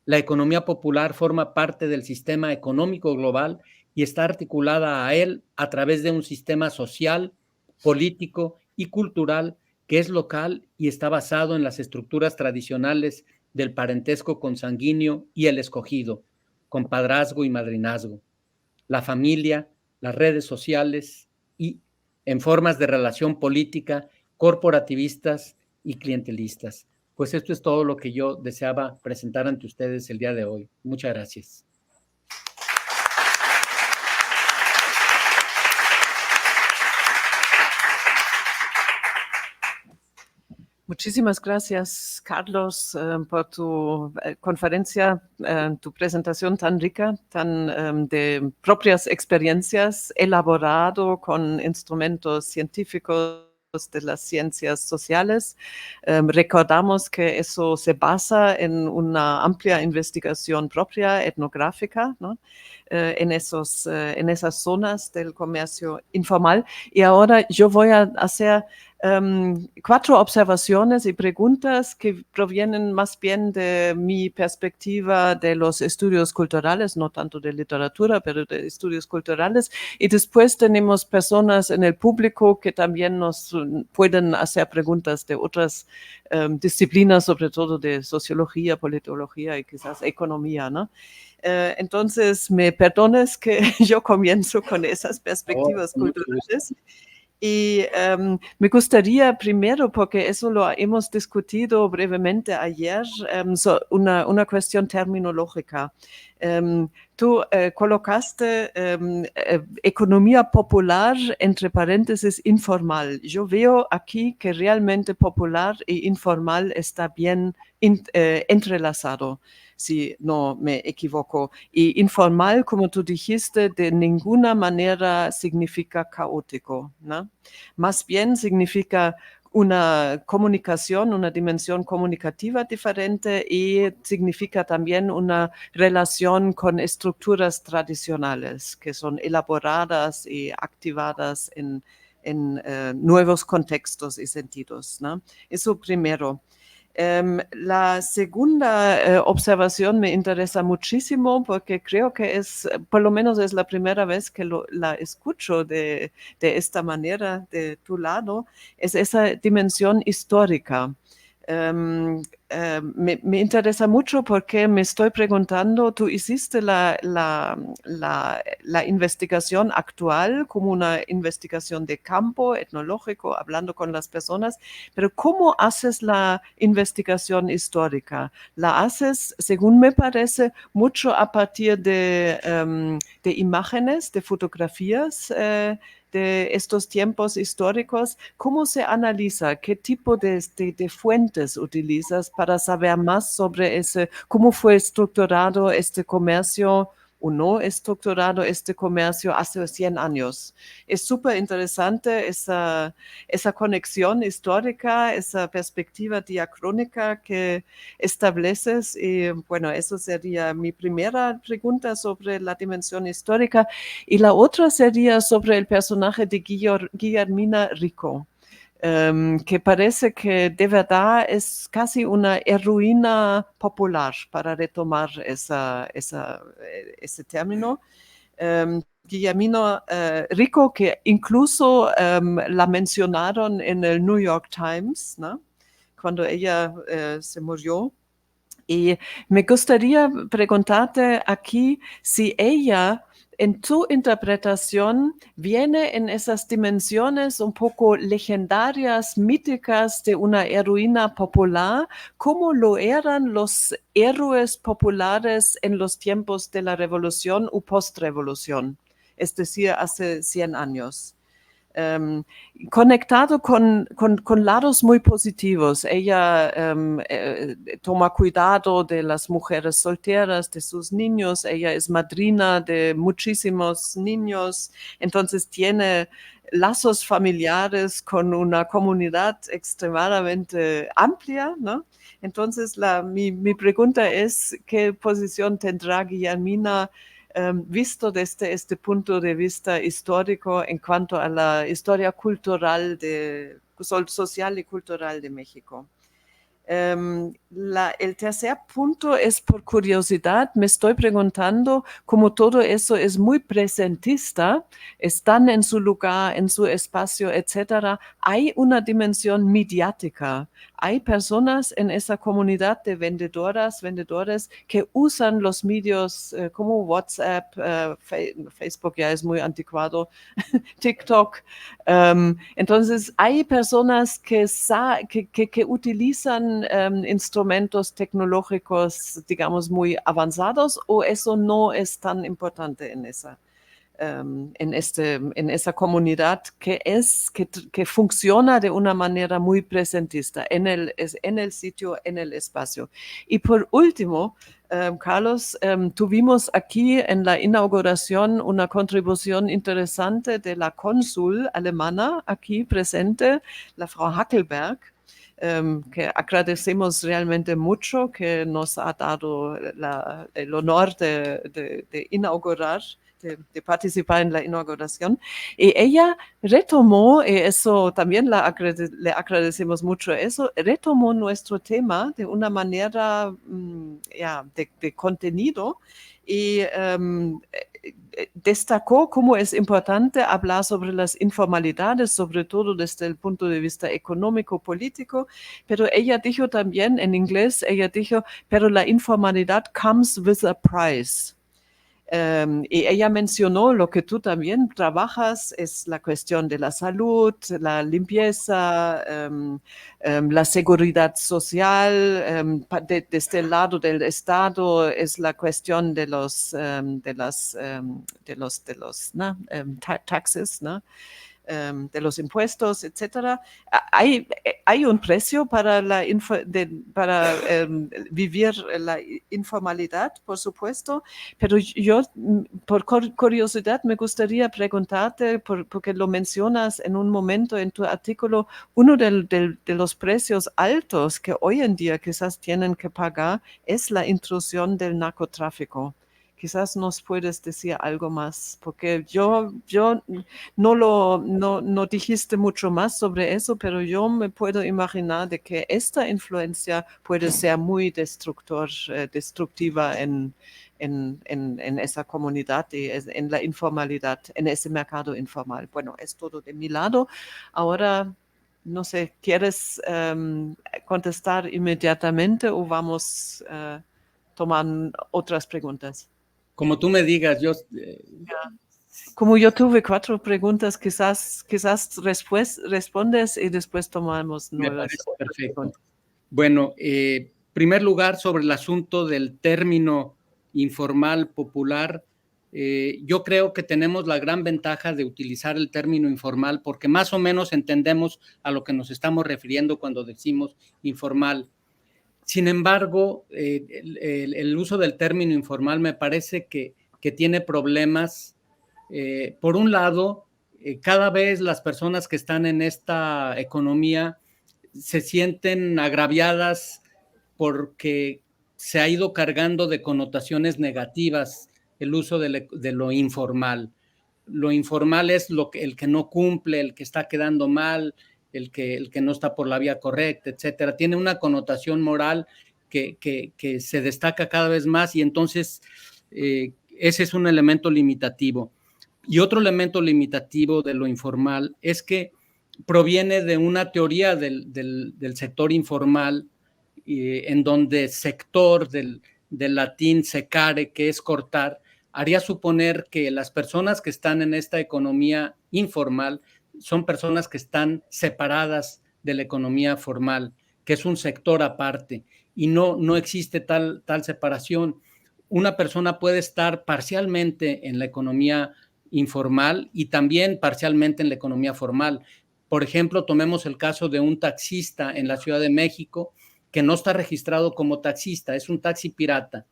La economía popular forma parte del sistema económico global y está articulada a él a través de un sistema social, político y cultural que es local y está basado en las estructuras tradicionales del parentesco consanguíneo y el escogido, compadrazgo y madrinazgo, la familia, las redes sociales y en formas de relación política, corporativistas y clientelistas. Pues esto es todo lo que yo deseaba presentar ante ustedes el día de hoy. Muchas gracias. Muchísimas gracias, Carlos, por tu conferencia, tu presentación tan rica, tan de propias experiencias, elaborado con instrumentos científicos de las ciencias sociales. Recordamos que eso se basa en una amplia investigación propia, etnográfica, ¿no? En esas zonas del comercio informal. Y ahora yo voy a hacer 4 observaciones y preguntas que provienen más bien de mi perspectiva de los estudios culturales, no tanto de literatura, pero de estudios culturales. Y después tenemos personas en el público que también nos pueden hacer preguntas de otras disciplinas, sobre todo de sociología, politología y quizás economía, ¿no? Entonces, me perdones que yo comienzo con esas perspectivas culturales. Y me gustaría primero, porque eso lo hemos discutido brevemente ayer, una cuestión terminológica. Tú colocaste economía popular entre paréntesis informal. Yo veo aquí que realmente popular e informal está bien entrelazado, si no me equivoco. Y informal, como tú dijiste, de ninguna manera significa caótico, ¿no? Más bien significa una comunicación, una dimensión comunicativa diferente y significa también una relación con estructuras tradicionales que son elaboradas y activadas en nuevos contextos y sentidos, ¿no? Eso primero. La segunda observación me interesa muchísimo porque creo que por lo menos es la primera vez que la escucho de esta manera de tu lado, es esa dimensión histórica. Me interesa mucho porque me estoy preguntando, tú hiciste la investigación actual como una investigación de campo, etnológico, hablando con las personas, pero ¿cómo haces la investigación histórica? La haces, según me parece, mucho a partir de imágenes, de fotografías, de estos tiempos históricos. ¿Cómo se analiza? ¿Qué tipo de fuentes utilizas para saber más sobre cómo fue estructurado este comercio o no estructurado este comercio hace 100 años? Es súper interesante esa conexión histórica, esa perspectiva diacrónica que estableces. Y bueno, eso sería mi primera pregunta sobre la dimensión histórica. Y la otra sería sobre el personaje de Guillermina Rico, que parece que de verdad es casi una heroína popular, para retomar ese término. Guillermina Rico, que incluso la mencionaron en el New York Times, ¿no? Cuando ella se murió. Y me gustaría preguntarte aquí si ella, en tu interpretación, viene en esas dimensiones un poco legendarias, míticas de una heroína popular, como lo eran los héroes populares en los tiempos de la revolución o postrevolución, es decir, hace 100 años. Conectado con lados muy positivos. Ella toma cuidado de las mujeres solteras, de sus niños. Ella es madrina de muchísimos niños. Entonces tiene lazos familiares con una comunidad extremadamente amplia, ¿no? Entonces mi pregunta es, ¿qué posición tendrá Guillermina visto desde este punto de vista histórico en cuanto a la historia cultural, social y cultural de México? El tercer punto es por curiosidad. Me estoy preguntando cómo todo eso es muy presentista, están en su lugar, en su espacio, etcétera. Hay una dimensión mediática. Hay personas en esa comunidad de vendedores que usan los medios como WhatsApp, Facebook ya es muy anticuado, TikTok. Entonces, hay personas que utilizan instrumentos tecnológicos, digamos, muy avanzados, o eso no es tan importante en esa comunidad que funciona de una manera muy presentista en el sitio, en el espacio. Y por último, Carlos, tuvimos aquí en la inauguración una contribución interesante de la cónsul alemana aquí presente, la Frau Hackelberg, que agradecemos realmente mucho, que nos ha dado el honor de inaugurar, de participar en la inauguración. Y ella retomó, y eso también le agradecemos mucho, eso retomó nuestro tema de una manera de contenido y destacó cómo es importante hablar sobre las informalidades, sobre todo desde el punto de vista económico, político, pero ella dijo también en inglés, pero la informalidad comes with a price. Y ella mencionó lo que tú también trabajas, es la cuestión de la salud, la limpieza, la seguridad social, desde el lado del Estado es la cuestión de los ¿no? Taxes, ¿no? De los impuestos, etcétera. Hay un precio para vivir la informalidad, por supuesto, pero yo, por curiosidad, me gustaría preguntarte, porque lo mencionas en un momento en tu artículo, uno de los precios altos que hoy en día quizás tienen que pagar es la intrusión del narcotráfico. quizás nos puedes decir algo más, porque yo no dijiste mucho más sobre eso, pero yo me puedo imaginar de que esta influencia puede ser muy destructiva en esa comunidad y en la informalidad, en ese mercado informal. Bueno, es todo de mi lado. Ahora, no sé, ¿quieres contestar inmediatamente o vamos a tomar otras preguntas? Como tú me digas, yo... Como yo tuve 4 preguntas, quizás respondes y después tomamos Me nuevas parece perfecto. preguntas. Bueno, primer lugar, sobre el asunto del término informal popular, yo creo que tenemos la gran ventaja de utilizar el término informal porque más o menos entendemos a lo que nos estamos refiriendo cuando decimos informal. Sin embargo, el uso del término informal me parece que tiene problemas. Por un lado, cada vez las personas que están en esta economía se sienten agraviadas porque se ha ido cargando de connotaciones negativas el uso de lo informal. Lo informal es el que no cumple, el que está quedando mal, el que no está por la vía correcta, etcétera. Tiene una connotación moral que se destaca cada vez más y entonces ese es un elemento limitativo. Y otro elemento limitativo de lo informal es que proviene de una teoría del sector informal, en donde sector del latín secare, que es cortar, haría suponer que las personas que están en esta economía informal son personas que están separadas de la economía formal, que es un sector aparte, y no existe tal separación. Una persona puede estar parcialmente en la economía informal y también parcialmente en la economía formal. Por ejemplo, tomemos el caso de un taxista en la Ciudad de México que no está registrado como taxista, es un taxi pirata.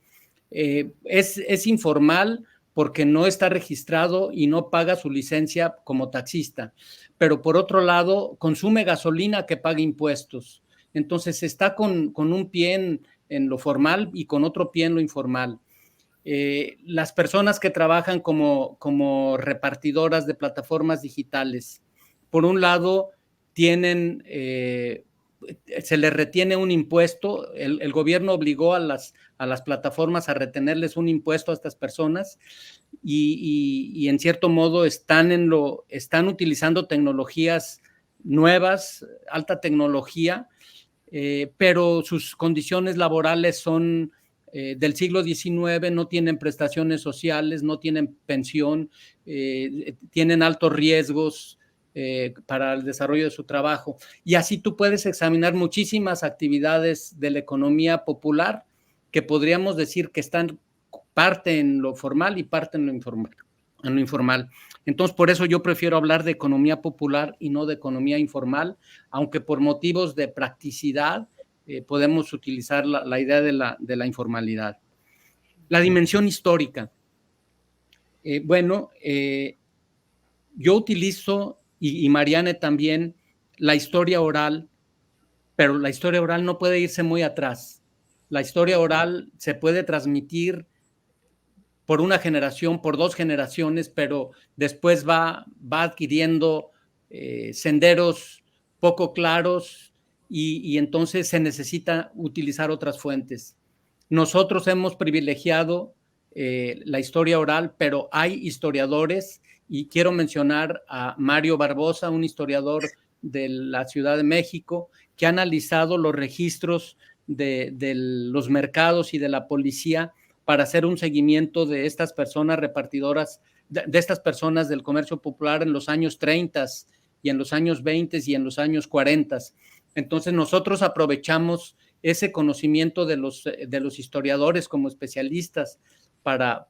Es informal porque no está registrado y no paga su licencia como taxista, pero por otro lado consume gasolina que paga impuestos. Entonces está con un pie en lo formal y con otro pie en lo informal. Las personas que trabajan como repartidoras de plataformas digitales, por un lado, se les retiene un impuesto, el gobierno obligó a las plataformas a retenerles un impuesto a estas personas y en cierto modo están utilizando tecnologías nuevas, alta tecnología, pero sus condiciones laborales son del siglo XIX, no tienen prestaciones sociales, no tienen pensión, tienen altos riesgos para el desarrollo de su trabajo. Y así tú puedes examinar muchísimas actividades de la economía popular que podríamos decir que están parte en lo formal y parte en lo informal. Entonces, por eso yo prefiero hablar de economía popular y no de economía informal, aunque por motivos de practicidad podemos utilizar la idea de la informalidad. La dimensión histórica. Yo utilizo, y Marianne también, la historia oral, pero la historia oral no puede irse muy atrás. La historia oral se puede transmitir por una generación, por 2 generaciones, pero después va adquiriendo senderos poco claros y entonces se necesita utilizar otras fuentes. Nosotros hemos privilegiado la historia oral, pero hay historiadores, y quiero mencionar a Mario Barbosa, un historiador de la Ciudad de México, que ha analizado los registros de los mercados y de la policía para hacer un seguimiento de estas personas repartidoras, de estas personas del comercio popular en los años 30 y en los años 20 y en los años 40. Entonces nosotros aprovechamos ese conocimiento de los historiadores como especialistas para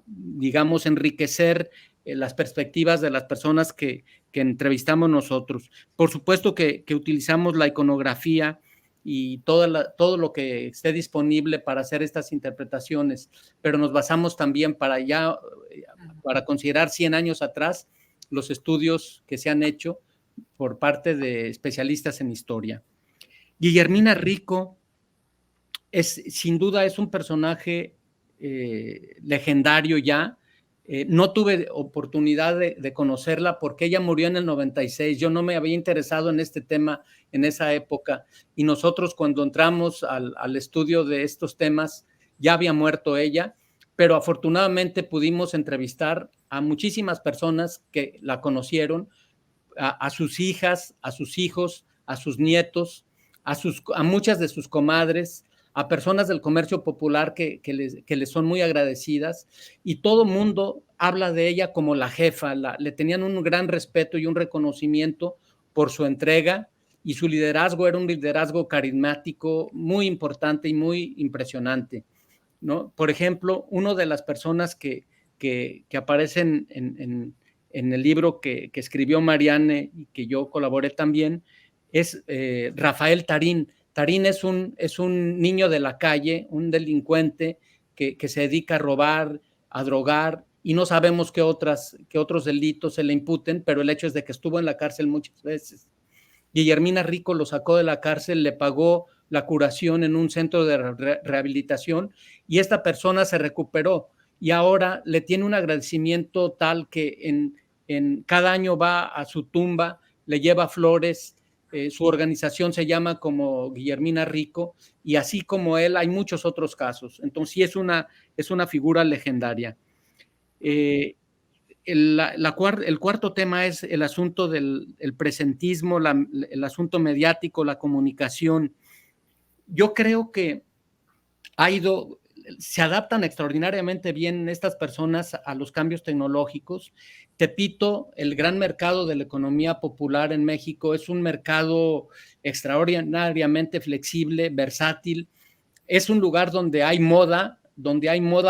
digamos, enriquecer las perspectivas de las personas que entrevistamos nosotros. Por supuesto que utilizamos la iconografía y todo lo que esté disponible para hacer estas interpretaciones, pero nos basamos también para considerar 100 años atrás los estudios que se han hecho por parte de especialistas en historia. Guillermina Rico sin duda es un personaje legendario ya. No tuve oportunidad de conocerla porque ella murió en el 96. Yo no me había interesado en este tema en esa época, y nosotros cuando entramos al estudio de estos temas ya había muerto ella, pero afortunadamente pudimos entrevistar a muchísimas personas que la conocieron, a sus hijas, a sus hijos, a sus nietos, a muchas de sus comadres, a personas del comercio popular que les son muy agradecidas, y todo mundo habla de ella como la jefa. Le tenían un gran respeto y un reconocimiento por su entrega, y su liderazgo era un liderazgo carismático muy importante y muy impresionante, ¿no? Por ejemplo, una de las personas que aparecen en el libro que escribió Marianne y que yo colaboré también es Rafael Tarín. Tarín es un niño de la calle, un delincuente que se dedica a robar, a drogar, y no sabemos qué otros delitos se le imputen, pero el hecho es de que estuvo en la cárcel muchas veces. Guillermina Rico lo sacó de la cárcel, le pagó la curación en un centro de rehabilitación, y esta persona se recuperó y ahora le tiene un agradecimiento tal que en cada año va a su tumba, le lleva flores. Su organización se llama como Guillermina Rico, y así como él hay muchos otros casos. Entonces sí es una figura legendaria. El cuarto tema es el asunto del presentismo, el asunto mediático, la comunicación. Yo creo que se adaptan extraordinariamente bien estas personas a los cambios tecnológicos. Tepito, el gran mercado de la economía popular en México, es un mercado extraordinariamente flexible, versátil. Es un lugar donde hay moda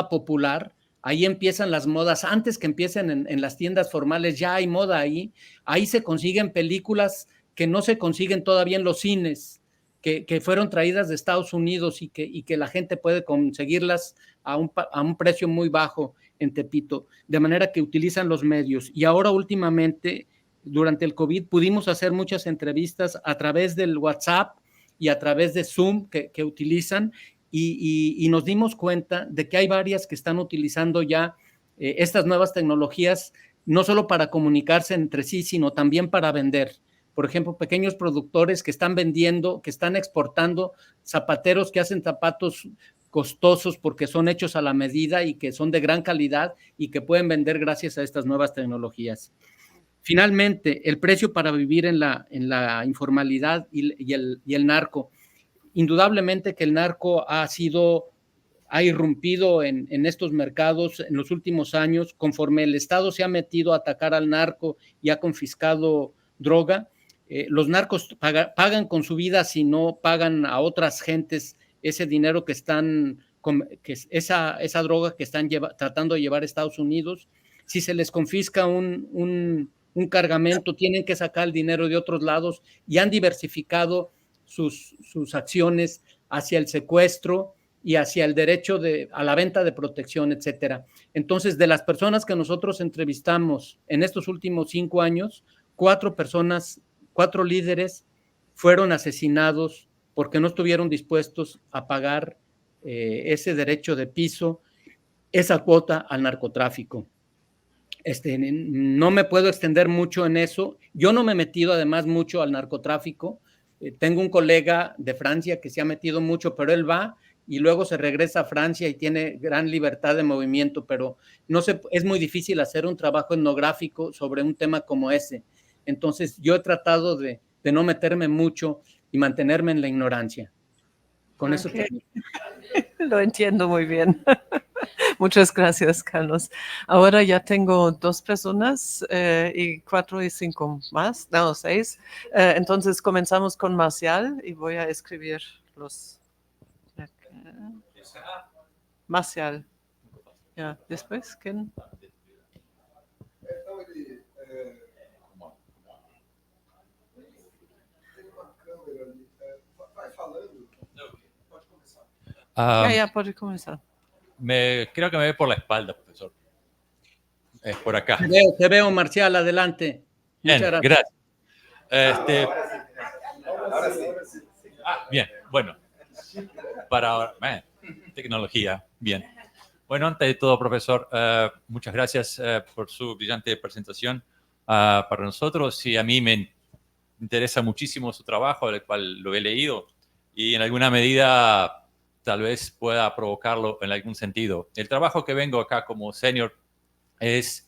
popular. Ahí empiezan las modas. Antes que empiecen en las tiendas formales, ya hay moda ahí. Ahí se consiguen películas que no se consiguen todavía en los cines, que fueron traídas de Estados Unidos y que la gente puede conseguirlas a un precio muy bajo en Tepito, de manera que utilizan los medios. Y ahora últimamente, durante el COVID, pudimos hacer muchas entrevistas a través del WhatsApp y a través de Zoom que utilizan, y nos dimos cuenta de que hay varias que están utilizando ya estas nuevas tecnologías, no solo para comunicarse entre sí, sino también para vender. Por ejemplo, pequeños productores que están vendiendo, que están exportando, zapateros que hacen zapatos costosos porque son hechos a la medida y que son de gran calidad y que pueden vender gracias a estas nuevas tecnologías. Finalmente, el precio para vivir en la informalidad y el narco. Indudablemente que el narco ha irrumpido en estos mercados en los últimos años, conforme el Estado se ha metido a atacar al narco y ha confiscado droga. Los narcos pagan con su vida si no pagan a otras gentes ese dinero que esa droga que están tratando de llevar a Estados Unidos. Si se les confisca un cargamento, tienen que sacar el dinero de otros lados, y han diversificado sus acciones hacia el secuestro y hacia el derecho a la venta de protección, etcétera. Entonces, de las personas que nosotros entrevistamos en estos últimos 5 años, 4 líderes fueron asesinados porque no estuvieron dispuestos a pagar ese derecho de piso, esa cuota al narcotráfico. No me puedo extender mucho en eso. Yo no me he metido además mucho al narcotráfico. Tengo un colega de Francia que se ha metido mucho, pero él va y luego se regresa a Francia y tiene gran libertad de movimiento, pero es muy difícil hacer un trabajo etnográfico sobre un tema como ese. Entonces yo he tratado de no meterme mucho y mantenerme en la ignorancia. Con eso termino. Lo entiendo muy bien. Muchas gracias, Carlos. Ahora ya tengo 2 personas y 4 y 5 más, no, 6. Entonces comenzamos con Marcial y voy a escribir los... Marcial. Ya, después, ¿quién? Ya, puede comenzar. Creo que me ve por la espalda, profesor. Es por acá. Te veo, Marcial, adelante. Bien, muchas gracias. Bien, bueno. Para tecnología, bien. Bueno, antes de todo, profesor, muchas gracias por su brillante presentación para nosotros. Y a mí me interesa muchísimo su trabajo, el cual lo he leído, y en alguna medida tal vez pueda provocarlo en algún sentido. El trabajo que vengo acá como senior es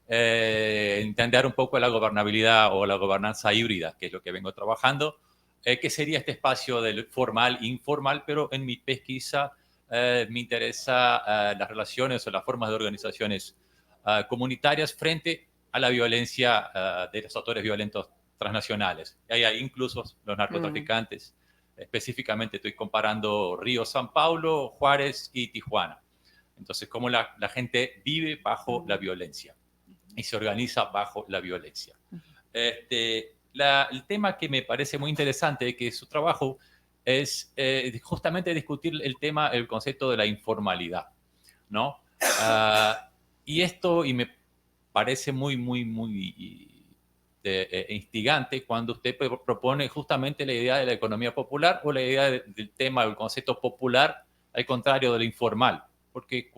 entender un poco la gobernabilidad o la gobernanza híbrida, que es lo que vengo trabajando, que sería este espacio del formal, informal, pero en mi pesquisa me interesa las relaciones o las formas de organizaciones comunitarias frente a la violencia de los actores violentos transnacionales. Y hay incluso los narcotraficantes. Específicamente estoy comparando Río, San Paulo, Juárez y Tijuana. Entonces, cómo la gente vive bajo la violencia y se organiza bajo la violencia. El tema que me parece muy interesante, que su trabajo es justamente discutir el concepto de la informalidad, ¿no? Y esto, y me parece muy instigante cuando usted propone justamente la idea de la economía popular o la idea del tema, del concepto popular, al contrario de lo informal, porque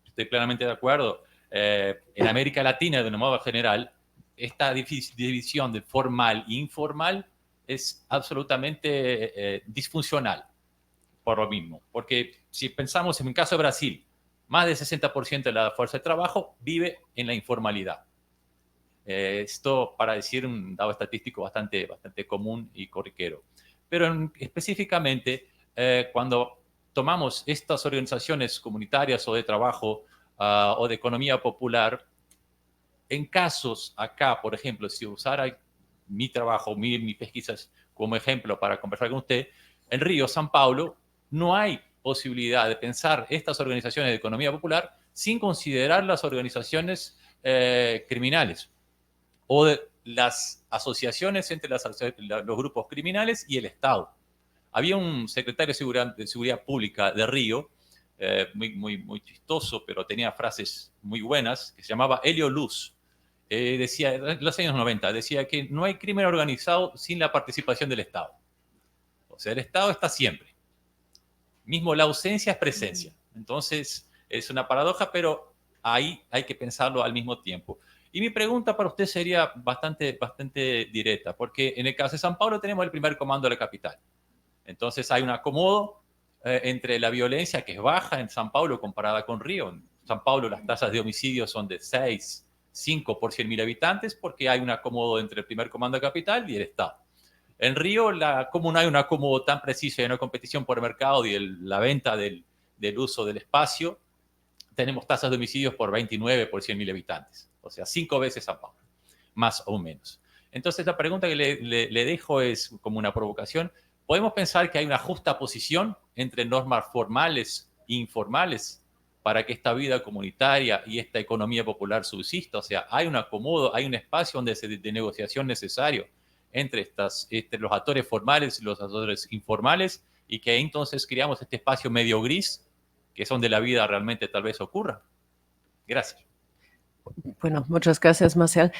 estoy plenamente de acuerdo. En América Latina, de un modo general, esta división de formal e informal es absolutamente disfuncional por lo mismo. Porque si pensamos en el caso de Brasil, más del 60% de la fuerza de trabajo vive en la informalidad. Esto para decir un dado estadístico bastante común y corriquero. Pero específicamente, cuando tomamos estas organizaciones comunitarias o de trabajo o de economía popular, en casos acá, por ejemplo, si usara mi trabajo, mis pesquisas como ejemplo para conversar con usted, en Río, San Paulo, no hay posibilidad de pensar estas organizaciones de economía popular sin considerar las organizaciones criminales o de las asociaciones entre los grupos criminales y el Estado. Había un secretario de Seguridad Pública de Río, muy chistoso, pero tenía frases muy buenas, que se llamaba Helio Luz. Decía, en los años 90, decía que no hay crimen organizado sin la participación del Estado. O sea, el Estado está siempre. Mismo la ausencia es presencia. Entonces, es una paradoja, pero ahí hay que pensarlo al mismo tiempo. Y mi pregunta para usted sería bastante directa, porque en el caso de San Paulo tenemos el primer comando de la capital. Entonces hay un acomodo entre la violencia, que es baja en San Paulo comparada con Río. En San Paulo las tasas de homicidio son de 6, 5 por 100.000 habitantes, porque hay un acomodo entre el primer comando de capital y el Estado. En Río, como no hay un acomodo tan preciso y una competición por el mercado y la venta del uso del espacio, tenemos tasas de homicidios por 29 por 100.000 habitantes. O sea, 5 veces San Paulo, más o menos. Entonces, la pregunta que le dejo es como una provocación. ¿Podemos pensar que hay una justa posición entre normas formales e informales para que esta vida comunitaria y esta economía popular subsista? O sea, hay un acomodo, hay un espacio de negociación necesario entre los actores formales y los actores informales, y que entonces creamos este espacio medio gris, que es donde la vida realmente tal vez ocurra. Gracias. Bueno, muchas gracias, Marcial.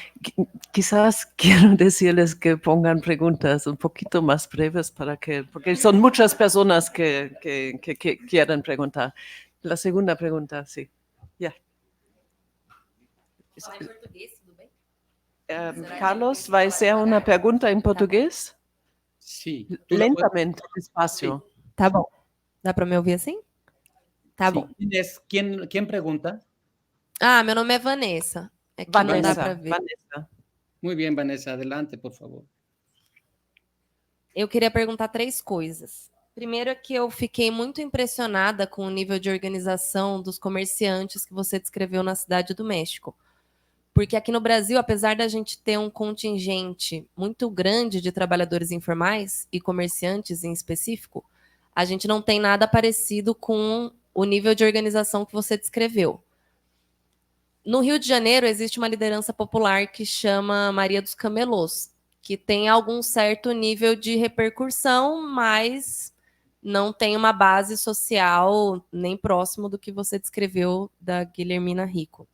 Quizás quiero decirles que pongan preguntas un poquito más breves porque son muchas personas que quieren preguntar. La segunda pregunta, sí. Ya. Carlos, ¿va a ser una pregunta en portugués? Sí. Lentamente, despacio. Sí. Tá bom. Dá para me ouvir assim? Tá Sí. bom. ¿Quién pregunta? Ah, meu nome é Vanessa. É que não dá para ver. Vanessa. Muy bien, Vanessa, adelante, por favor. Eu queria perguntar 3 coisas. Primeiro é que eu fiquei muito impressionada com o nível de organização dos comerciantes que você descreveu na Cidade do México. Porque aqui no Brasil, apesar da gente ter um contingente muito grande de trabalhadores informais e comerciantes em específico, a gente não tem nada parecido com o nível de organização que você descreveu. No Rio de Janeiro, existe uma liderança popular que chama Maria dos Camelôs, que tem algum certo nível de repercussão, mas não tem uma base social nem próximo do que você descreveu da Guilhermina Rico.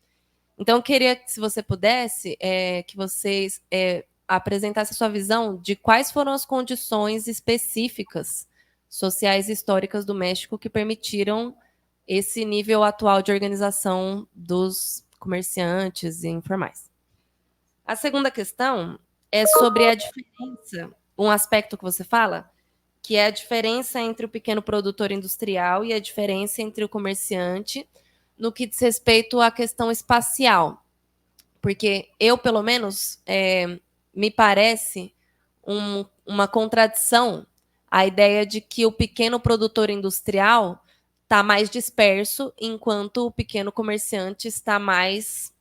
Então, eu queria que, se você pudesse, que vocês apresentassem a sua visão de quais foram as condições específicas sociais e históricas do México que permitiram esse nível atual de organização dos comerciantes e informais. A segunda questão é sobre a diferença, um aspecto que você fala, que é a diferença entre o pequeno produtor industrial e a diferença entre o comerciante no que diz respeito à questão espacial. Porque eu, pelo menos, me parece uma contradição a ideia de que o pequeno produtor industrial está mais disperso, enquanto o pequeno comerciante está mais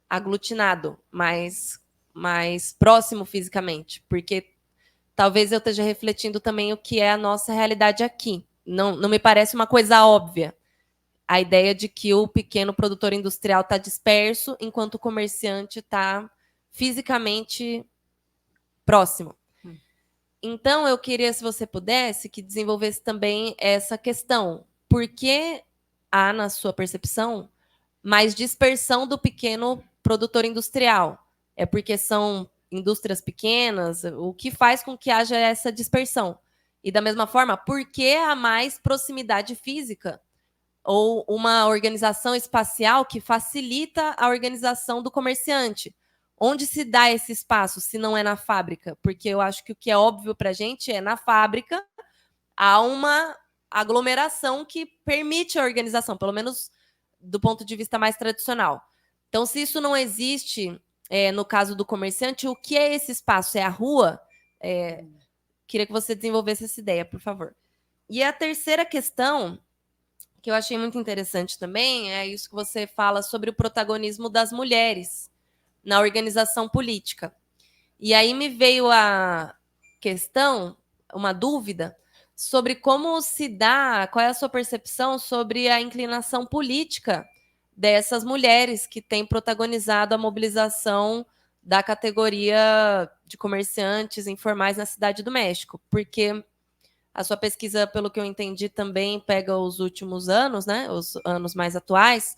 aglutinado, mais próximo fisicamente. Porque talvez eu esteja refletindo também o que é a nossa realidade aqui. Não me parece uma coisa óbvia a ideia de que o pequeno produtor industrial está disperso, enquanto o comerciante está fisicamente próximo. Então, eu queria, se você pudesse, que desenvolvesse também essa questão. Por que há, na sua percepção, mais dispersão do pequeno produtor industrial? É porque são indústrias pequenas? O que faz com que haja essa dispersão? E, da mesma forma, por que há mais proximidade física ou uma organização espacial que facilita a organização do comerciante? Onde se dá esse espaço, se não é na fábrica? Porque eu acho que o que é óbvio para a gente é, na fábrica, há uma aglomeração que permite a organização, pelo menos do ponto de vista mais tradicional. Então, se isso não existe, no caso do comerciante, o que é esse espaço? É a rua? Queria que você desenvolvesse essa ideia, por favor. E a terceira questão, que eu achei muito interessante também, é isso que você fala sobre o protagonismo das mulheres na organização política. E aí me veio a questão, uma dúvida, sobre como se dá, qual é a sua percepção sobre a inclinação política dessas mulheres que têm protagonizado a mobilização da categoria de comerciantes informais na Cidade do México, porque a sua pesquisa, pelo que eu entendi, também pega os últimos anos, né, os anos mais atuais,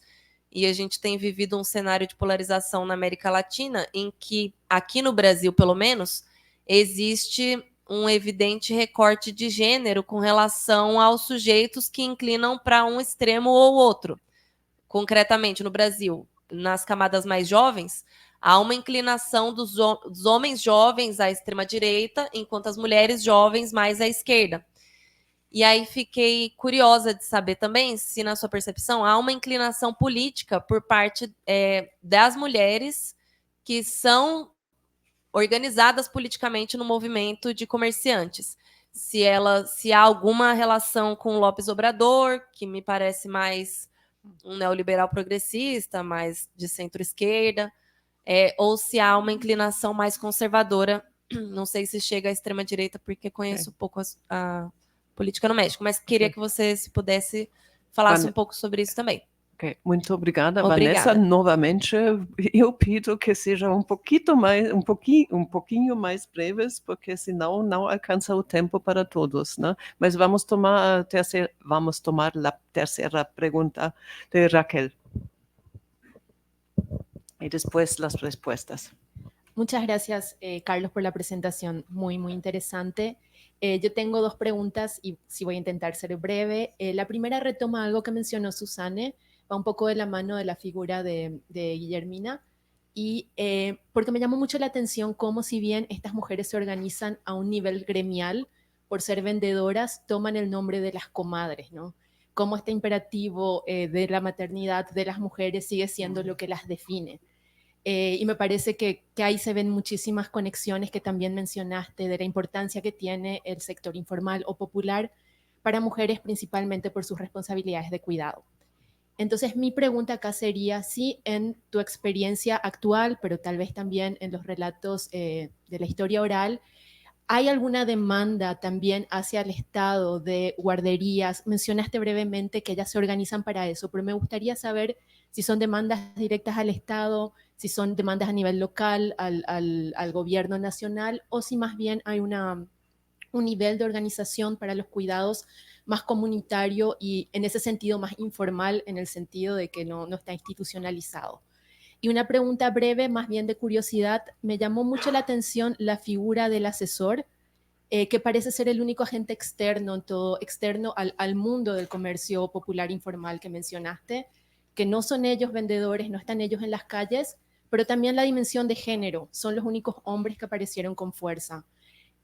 e a gente tem vivido um cenário de polarização na América Latina, em que, aqui no Brasil, pelo menos, existe um evidente recorte de gênero com relação aos sujeitos que inclinam para um extremo ou outro. Concretamente, no Brasil, nas camadas mais jovens, há uma inclinação dos homens jovens à extrema-direita, enquanto as mulheres jovens mais à esquerda. E aí fiquei curiosa de saber também se, na sua percepção, há uma inclinação política por parte das mulheres que são organizadas politicamente no movimento de comerciantes. Se há alguma relação com López Obrador, que me parece mais um neoliberal progressista, mais de centro-esquerda, ou se há uma inclinação mais conservadora. Não sei se chega à extrema-direita, porque conheço pouco a política no México, mas queria que você, se pudesse, falasse um pouco sobre isso também. Ok, muito obrigada, Vanessa. Novamente, eu pido que seja um pouquinho mais breves, porque senão não alcança o tempo para todos, né? Mas vamos tomar a terceira pergunta de Raquel. Y después las respuestas. Muchas gracias, Carlos, por la presentación. Muy, muy interesante. Yo tengo dos preguntas y sí voy a intentar ser breve. La primera retoma algo que mencionó Susanne, va un poco de la mano de la figura de Guillermina, y porque me llamó mucho la atención cómo, si bien estas mujeres se organizan a un nivel gremial, por ser vendedoras, toman el nombre de las comadres, ¿no? Cómo este imperativo de la maternidad de las mujeres sigue siendo lo que las define. Y me parece que ahí se ven muchísimas conexiones que también mencionaste de la importancia que tiene el sector informal o popular para mujeres, principalmente por sus responsabilidades de cuidado. Entonces, mi pregunta acá sería si en tu experiencia actual, pero tal vez también en los relatos de la historia oral, ¿hay alguna demanda también hacia el Estado de guarderías? Mencionaste brevemente que ellas se organizan para eso, pero me gustaría saber si son demandas directas al Estado, si son demandas a nivel local, al gobierno nacional, o si más bien hay un nivel de organización para los cuidados más comunitario y en ese sentido más informal, en el sentido de que no está institucionalizado. Y una pregunta breve, más bien de curiosidad, me llamó mucho la atención la figura del asesor. que parece ser el único agente externo, externo al mundo del comercio popular informal que mencionaste, que no son ellos vendedores, no están ellos en las calles, pero también la dimensión de género, son los únicos hombres que aparecieron con fuerza.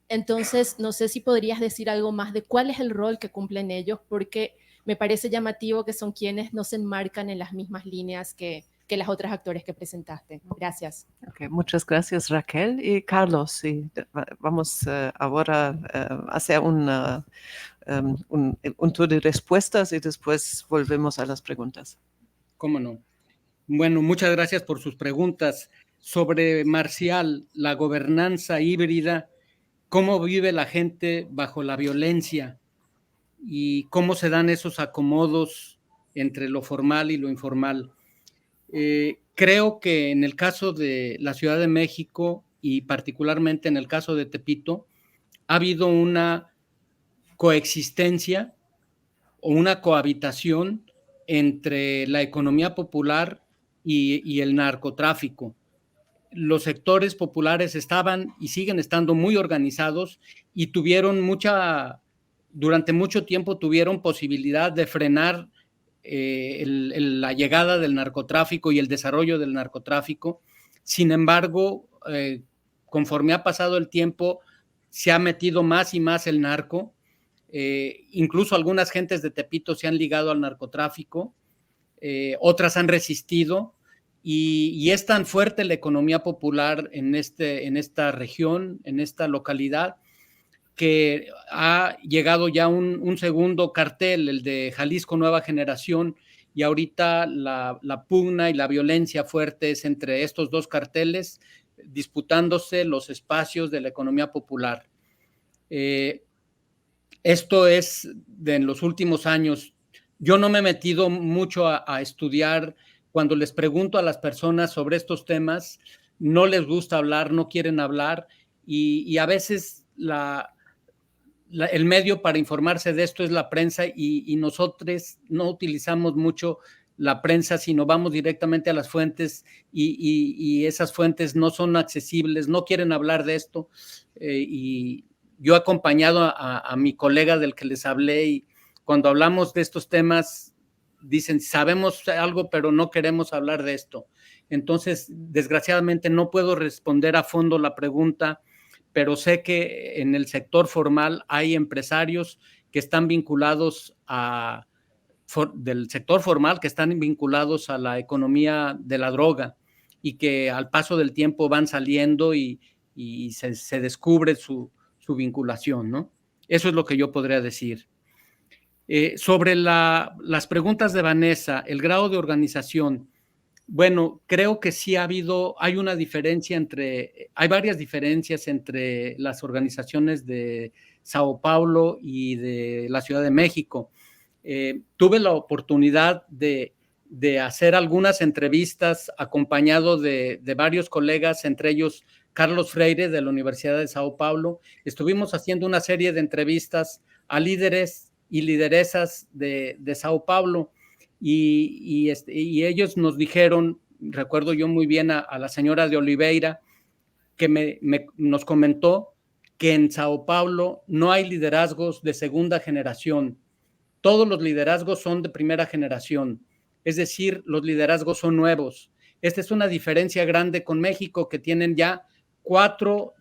Entonces, no sé si podrías decir algo más de cuál es el rol que cumplen ellos, porque me parece llamativo que son quienes no se enmarcan en las mismas líneas que las otras actores que presentaste. Gracias. Okay, muchas gracias, Raquel. Y Carlos, sí, vamos ahora a hacer un tour de respuestas y después volvemos a las preguntas. ¿Cómo no? Bueno, muchas gracias por sus preguntas. Sobre Marcial, la gobernanza híbrida, cómo vive la gente bajo la violencia y cómo se dan esos acomodos entre lo formal y lo informal. Creo que en el caso de la Ciudad de México y particularmente en el caso de Tepito, ha habido una coexistencia o una cohabitación entre la economía popular y el narcotráfico. Los sectores populares estaban y siguen estando muy organizados y durante mucho tiempo tuvieron posibilidad de frenar la llegada del narcotráfico y el desarrollo del narcotráfico. Sin embargo, conforme ha pasado el tiempo, se ha metido más y más el narco. Incluso algunas gentes de Tepito se han ligado al narcotráfico, otras han resistido, y es tan fuerte la economía popular en esta región, en esta localidad, que ha llegado ya un segundo cartel, el de Jalisco Nueva Generación, y ahorita la pugna y la violencia fuerte es entre estos dos carteles, disputándose los espacios de la economía popular. Esto es en los últimos años. Yo no me he metido mucho a estudiar. Cuando les pregunto a las personas sobre estos temas, no les gusta hablar, no quieren hablar, y a veces el medio para informarse de esto es la prensa, y nosotros no utilizamos mucho la prensa, sino vamos directamente a las fuentes, y esas fuentes no son accesibles, no quieren hablar de esto, y yo he acompañado a mi colega del que les hablé, y cuando hablamos de estos temas dicen, sabemos algo, pero no queremos hablar de esto. Entonces, desgraciadamente no puedo responder a fondo la pregunta, pero sé que en el sector formal hay empresarios que están vinculados del sector formal, que están vinculados a la economía de la droga, y que al paso del tiempo van saliendo y se descubre su vinculación, ¿no? Eso es lo que yo podría decir. Sobre las preguntas de Vanessa, el grado de organización, bueno, creo que sí hay varias diferencias entre las organizaciones de Sao Paulo y de la Ciudad de México. Tuve la oportunidad de hacer algunas entrevistas acompañado de varios colegas, entre ellos Carlos Freire de la Universidad de Sao Paulo. Estuvimos haciendo una serie de entrevistas a líderes y lideresas de Sao Paulo, y ellos nos dijeron, recuerdo yo muy bien a la señora de Oliveira, que nos comentó que en Sao Paulo no hay liderazgos de segunda generación, todos los liderazgos son de primera generación, es decir, los liderazgos son nuevos. Esta es una diferencia grande con México, que tienen ya cuatro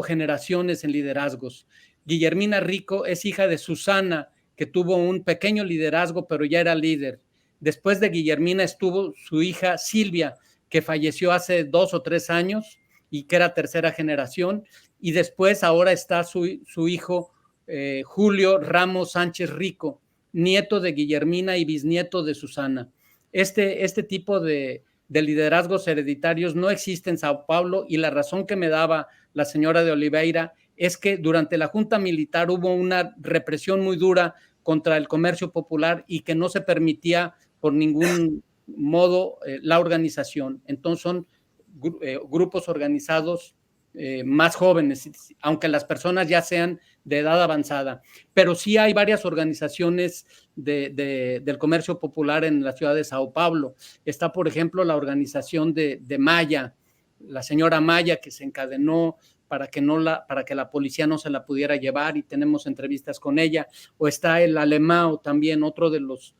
generaciones en liderazgos. Guillermina Rico es hija de Susana, que tuvo un pequeño liderazgo, pero ya era líder. Después de Guillermina estuvo su hija Silvia, que falleció hace 2 o 3 años y que era tercera generación. Y después ahora está su hijo Julio Ramos Sánchez Rico, nieto de Guillermina y bisnieto de Susana. Este tipo de liderazgos hereditarios no existe en Sao Paulo, y la razón que me daba la señora de Oliveira es que durante la junta militar hubo una represión muy dura contra el comercio popular y que no se permitía por ningún modo la organización. Entonces son grupos organizados más jóvenes, aunque las personas ya sean de edad avanzada. Pero sí hay varias organizaciones del comercio popular en la ciudad de Sao Paulo. Está, por ejemplo, la organización de Maya, la señora Maya, que se encadenó para que la policía no se la pudiera llevar, y tenemos entrevistas con ella. O está el Alemão también, otro de los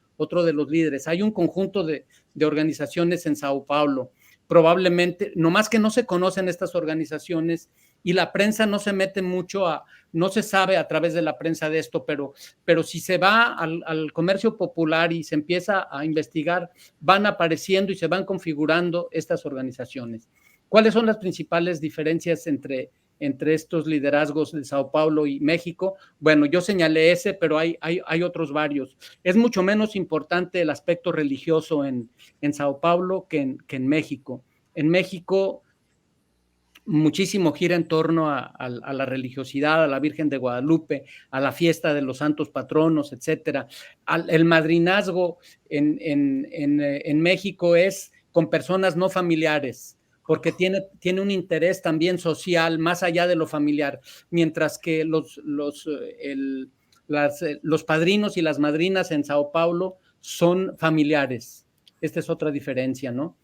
líderes. Hay un conjunto de organizaciones en Sao Paulo, probablemente, nomás que no se conocen estas organizaciones y la prensa no se mete mucho no se sabe a través de la prensa de esto, pero si se va al comercio popular y se empieza a investigar, van apareciendo y se van configurando estas organizaciones. ¿Cuáles son las principales diferencias entre estos liderazgos de Sao Paulo y México? Bueno, yo señalé ese, pero hay otros varios. Es mucho menos importante el aspecto religioso en Sao Paulo que en México. En México, muchísimo gira en torno a la religiosidad, a la Virgen de Guadalupe, a la fiesta de los santos patronos, etcétera. El madrinazgo en México es con personas no familiares, porque tiene un interés también social más allá de lo familiar, mientras que los padrinos y las madrinas en Sao Paulo son familiares. Esta es otra diferencia, ¿no?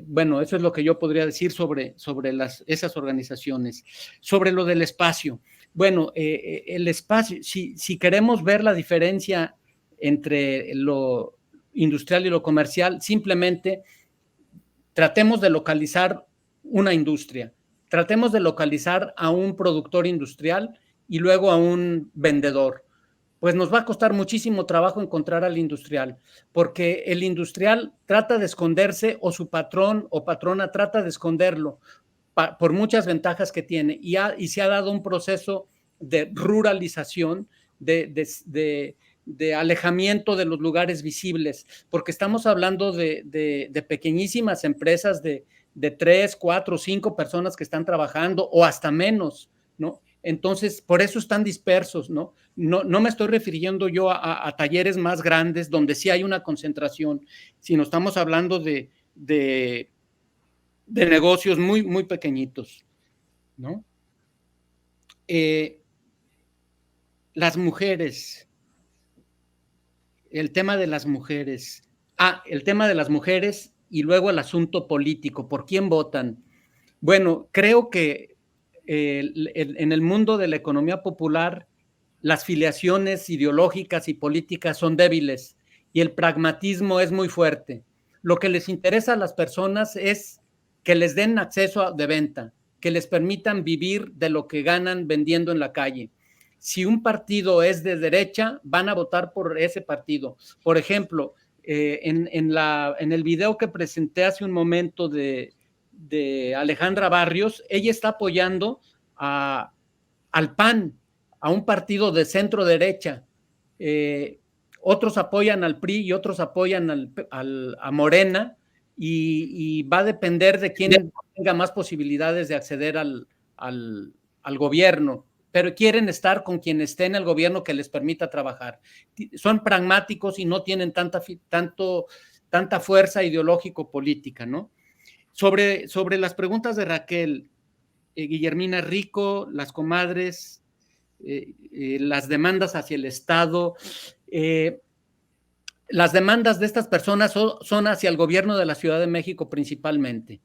Bueno, eso es lo que yo podría decir sobre esas organizaciones. Sobre lo del espacio. Bueno, el espacio, si queremos ver la diferencia entre lo industrial y lo comercial, simplemente tratemos de localizar una industria, tratemos de localizar a un productor industrial y luego a un vendedor. Pues nos va a costar muchísimo trabajo encontrar al industrial, porque el industrial trata de esconderse, o su patrón o patrona trata de esconderlo por muchas ventajas que tiene, y se ha dado un proceso de ruralización, de alejamiento de los lugares visibles, porque estamos hablando de pequeñísimas empresas de 3, 4, 5 personas que están trabajando, o hasta menos, ¿no? Entonces, por eso están dispersos, ¿no? No me estoy refiriendo yo a talleres más grandes donde sí hay una concentración, sino estamos hablando de negocios muy, muy pequeñitos, ¿no? Las mujeres, el tema de las mujeres. El tema de las mujeres y luego el asunto político, ¿por quién votan? Bueno, creo que en el mundo de la economía popular, las filiaciones ideológicas y políticas son débiles y el pragmatismo es muy fuerte. Lo que les interesa a las personas es que les den acceso de venta, que les permitan vivir de lo que ganan vendiendo en la calle. Si un partido es de derecha, van a votar por ese partido. Por ejemplo, en el video que presenté hace un momento de Alejandra Barrios, ella está apoyando al PAN, a un partido de centro derecha. Otros apoyan al PRI y otros apoyan a Morena, y va a depender de quién tenga más posibilidades de acceder al gobierno, pero quieren estar con quien esté en el gobierno que les permita trabajar. Son pragmáticos y no tienen tanta fuerza ideológico-política, ¿no? Sobre las preguntas de Raquel, Guillermina Rico, las comadres, las demandas hacia el Estado, las demandas de estas personas son hacia el gobierno de la Ciudad de México principalmente,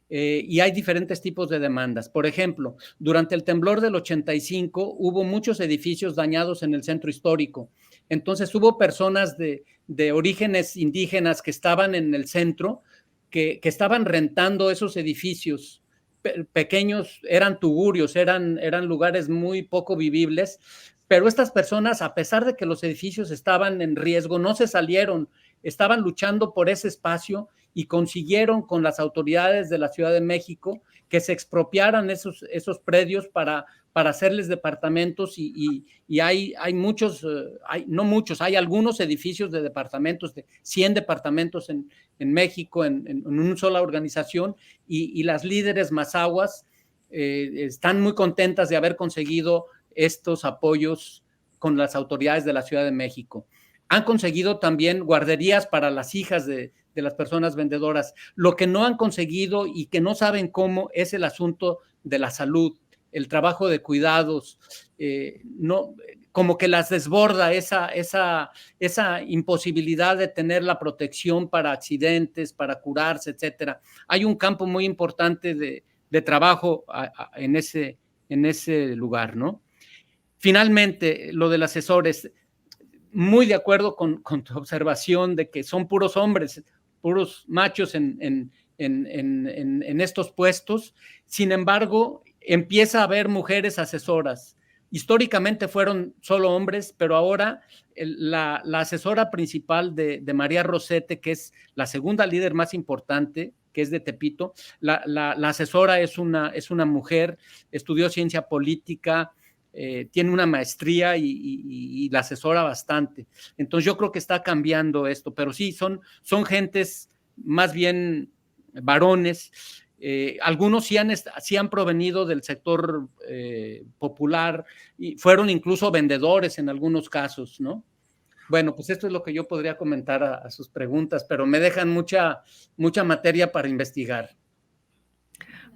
y hay diferentes tipos de demandas. Por ejemplo, durante el temblor del 85 hubo muchos edificios dañados en el centro histórico. Entonces hubo personas de orígenes indígenas que estaban en el centro, que estaban rentando esos edificios pequeños, eran tugurios, eran lugares muy poco vivibles, pero estas personas, a pesar de que los edificios estaban en riesgo, no se salieron, estaban luchando por ese espacio y consiguieron con las autoridades de la Ciudad de México que se expropiaran esos predios para hacerles departamentos, y hay muchos, no muchos, hay algunos edificios de departamentos, de 100 departamentos en México, en una sola organización, y las líderes mazahuas están muy contentas de haber conseguido estos apoyos con las autoridades de la Ciudad de México. Han conseguido también guarderías para las hijas de las personas vendedoras. Lo que no han conseguido y que no saben cómo es el asunto de la salud, el trabajo de cuidados, no, como que las desborda esa imposibilidad de tener la protección para accidentes, para curarse, etcétera. Hay un campo muy importante de trabajo en ese lugar, ¿no? Finalmente, lo del asesor, es muy de acuerdo con tu observación de que son puros hombres, puros machos en estos puestos. Sin embargo, empieza a haber mujeres asesoras. Históricamente fueron solo hombres, pero ahora la asesora principal de María Rosete, que es la segunda líder más importante, que es de Tepito, la asesora es una mujer, estudió ciencia política, tiene una maestría y la asesora bastante. Entonces yo creo que está cambiando esto, pero sí, son gentes más bien varones. Algunos sí han provenido del sector popular y fueron incluso vendedores en algunos casos, ¿no? Bueno, pues esto es lo que yo podría comentar a sus preguntas, pero me dejan mucha materia para investigar.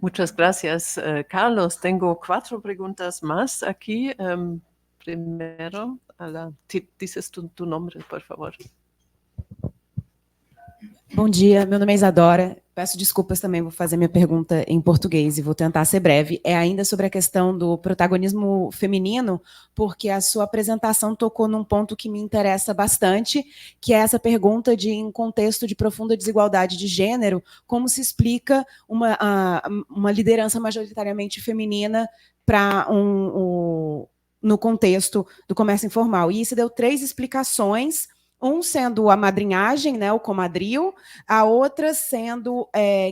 Muchas gracias, Carlos. Tengo 4 preguntas más aquí. Primero, dices tu nombre, por favor. Bom dia, meu nome é Isadora. Peço desculpas também, vou fazer minha pergunta em português e vou tentar ser breve. É ainda sobre a questão do protagonismo feminino, porque a sua apresentação tocou num ponto que me interessa bastante, que é essa pergunta de, em contexto de profunda desigualdade de gênero, como se explica uma liderança majoritariamente feminina para no contexto do comércio informal. E isso deu 3 explicações, sendo a madrinhagem, né, o comadrio, a outra sendo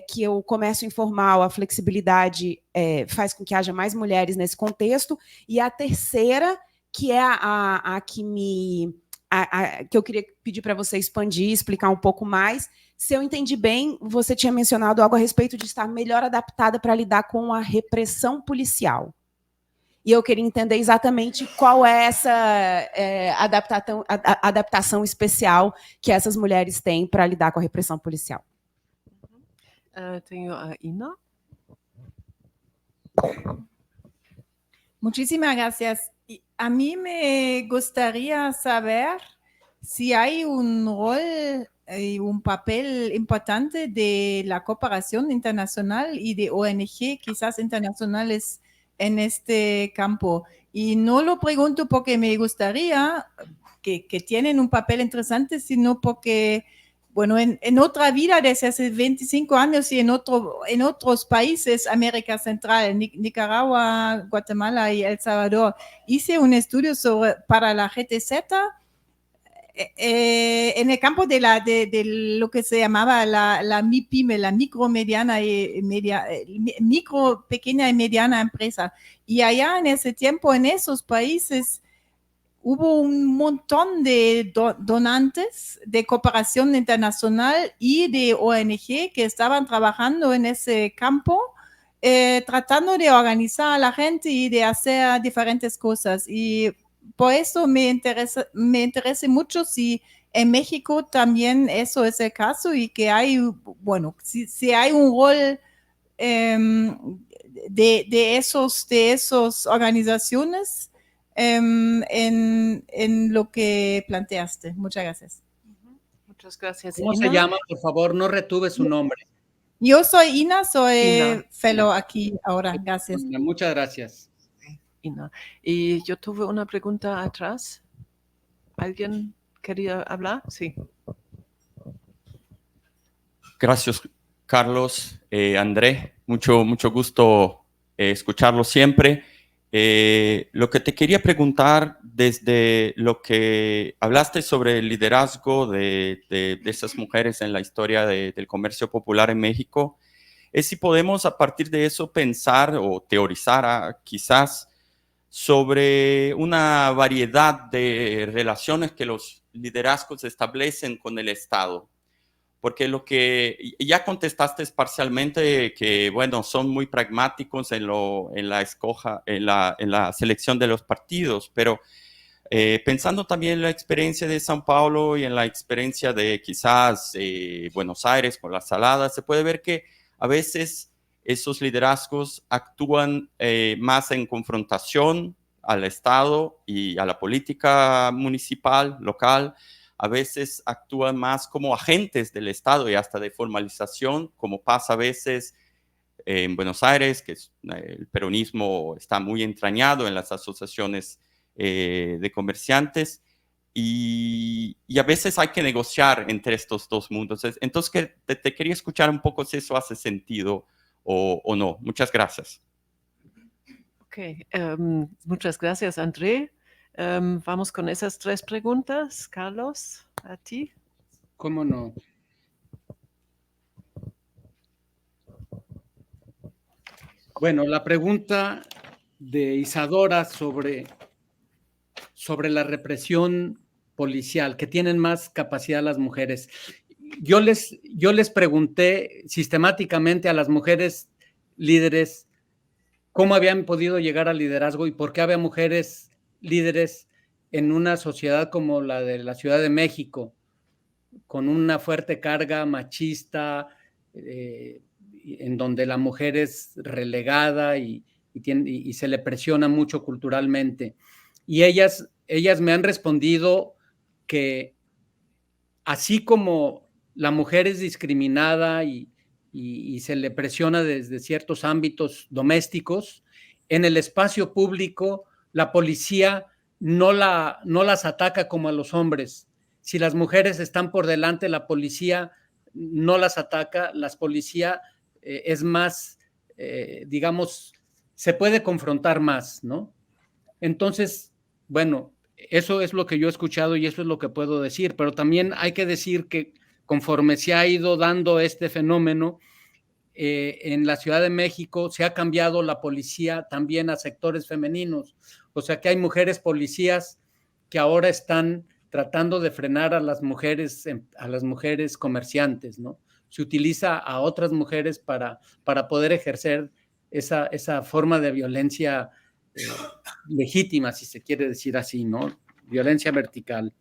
que o comércio informal, a flexibilidade faz com que haja mais mulheres nesse contexto, e a terceira, que é que eu queria pedir para você expandir, explicar um pouco mais. Se eu entendi bem, você tinha mencionado algo a respeito de estar melhor adaptada para lidar com a repressão policial. E eu queria entender exatamente qual é essa adaptação especial que essas mulheres têm para lidar com a repressão policial. Tengo a Ina. Muchísimas gracias. A mí me gustaría saber si hay un rol y un papel importante de la cooperación internacional y de ONG, quizás internacionales, en este campo. Y no lo pregunto porque me gustaría que tienen un papel interesante, sino porque, bueno, en otra vida, desde hace 25 años y en otros países, América Central, Nicaragua, Guatemala y El Salvador, hice un estudio para la GTZ en el campo de lo que se llamaba la MIPYME, la micro, pequeña y mediana empresa. Y allá en ese tiempo, en esos países, hubo un montón de donantes de cooperación internacional y de ONG que estaban trabajando en ese campo, tratando de organizar a la gente y de hacer diferentes cosas. Y por eso me interesa mucho si en México también eso es el caso y que hay, bueno, si hay un rol de esas organizaciones en lo que planteaste. Muchas gracias. Muchas gracias. ¿Cómo Ina? se llama? Por favor, no retuve su nombre. Yo soy Ina, soy Ina. fellow aquí ahora. Gracias. Muchas gracias. Ina. Y yo tuve una pregunta atrás. ¿Alguien quería hablar? Sí. Gracias, Carlos. André, mucho gusto escucharlo siempre. Lo que te quería preguntar, desde lo que hablaste sobre el liderazgo de esas mujeres en la historia del comercio popular en México, es si podemos a partir de eso pensar o teorizar quizás sobre una variedad de relaciones que los liderazgos establecen con el Estado. Porque lo que ya contestaste es parcialmente que, bueno, son muy pragmáticos en la selección de los partidos, pero pensando también en la experiencia de São Paulo y en la experiencia de quizás Buenos Aires con las saladas, se puede ver que a veces esos liderazgos actúan más en confrontación al Estado y a la política municipal, local. A veces actúan más como agentes del Estado y hasta de formalización, como pasa a veces en Buenos Aires, que el peronismo está muy entrañado en las asociaciones de comerciantes, y a veces hay que negociar entre estos dos mundos. Entonces, te quería escuchar un poco si eso hace sentido o no. Muchas gracias. Ok, muchas gracias, André. Vamos con esas 3 preguntas. Carlos, a ti. ¿Cómo no? Bueno, la pregunta de Isadora sobre la represión policial, que tienen más capacidad las mujeres. Yo les pregunté sistemáticamente a las mujeres líderes cómo habían podido llegar al liderazgo y por qué había mujeres líderes en una sociedad como la de la Ciudad de México, con una fuerte carga machista, en donde la mujer es relegada y se le presiona mucho culturalmente. Y ellas me han respondido que así como la mujer es discriminada y se le presiona desde ciertos ámbitos domésticos, en el espacio público la policía no las ataca como a los hombres. Si las mujeres están por delante, la policía no las ataca, la policía es más, digamos, se puede confrontar más, ¿no? Entonces, bueno, eso es lo que yo he escuchado y eso es lo que puedo decir, pero también hay que decir que conforme se ha ido dando este fenómeno, en la Ciudad de México se ha cambiado la policía también a sectores femeninos, o sea que hay mujeres policías que ahora están tratando de frenar a las mujeres comerciantes, ¿no? Se utiliza a otras mujeres para poder ejercer esa forma de violencia legítima, si se quiere decir así, ¿no? Violencia vertical.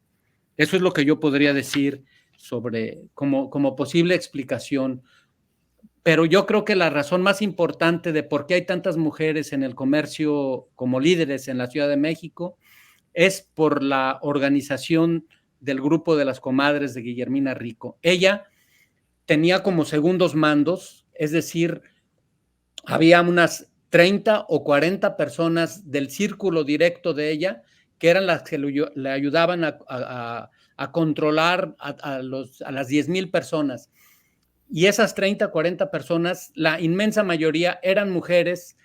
Eso es lo que yo podría decir sobre como posible explicación. Pero yo creo que la razón más importante de por qué hay tantas mujeres en el comercio como líderes en la Ciudad de México es por la organización del grupo de las comadres de Guillermina Rico. Ella tenía como segundos mandos, es decir, había unas 30 o 40 personas del círculo directo de ella que eran las que le ayudaban a controlar a las 10,000 personas. Y esas 30, 40 personas, la inmensa mayoría eran mujeres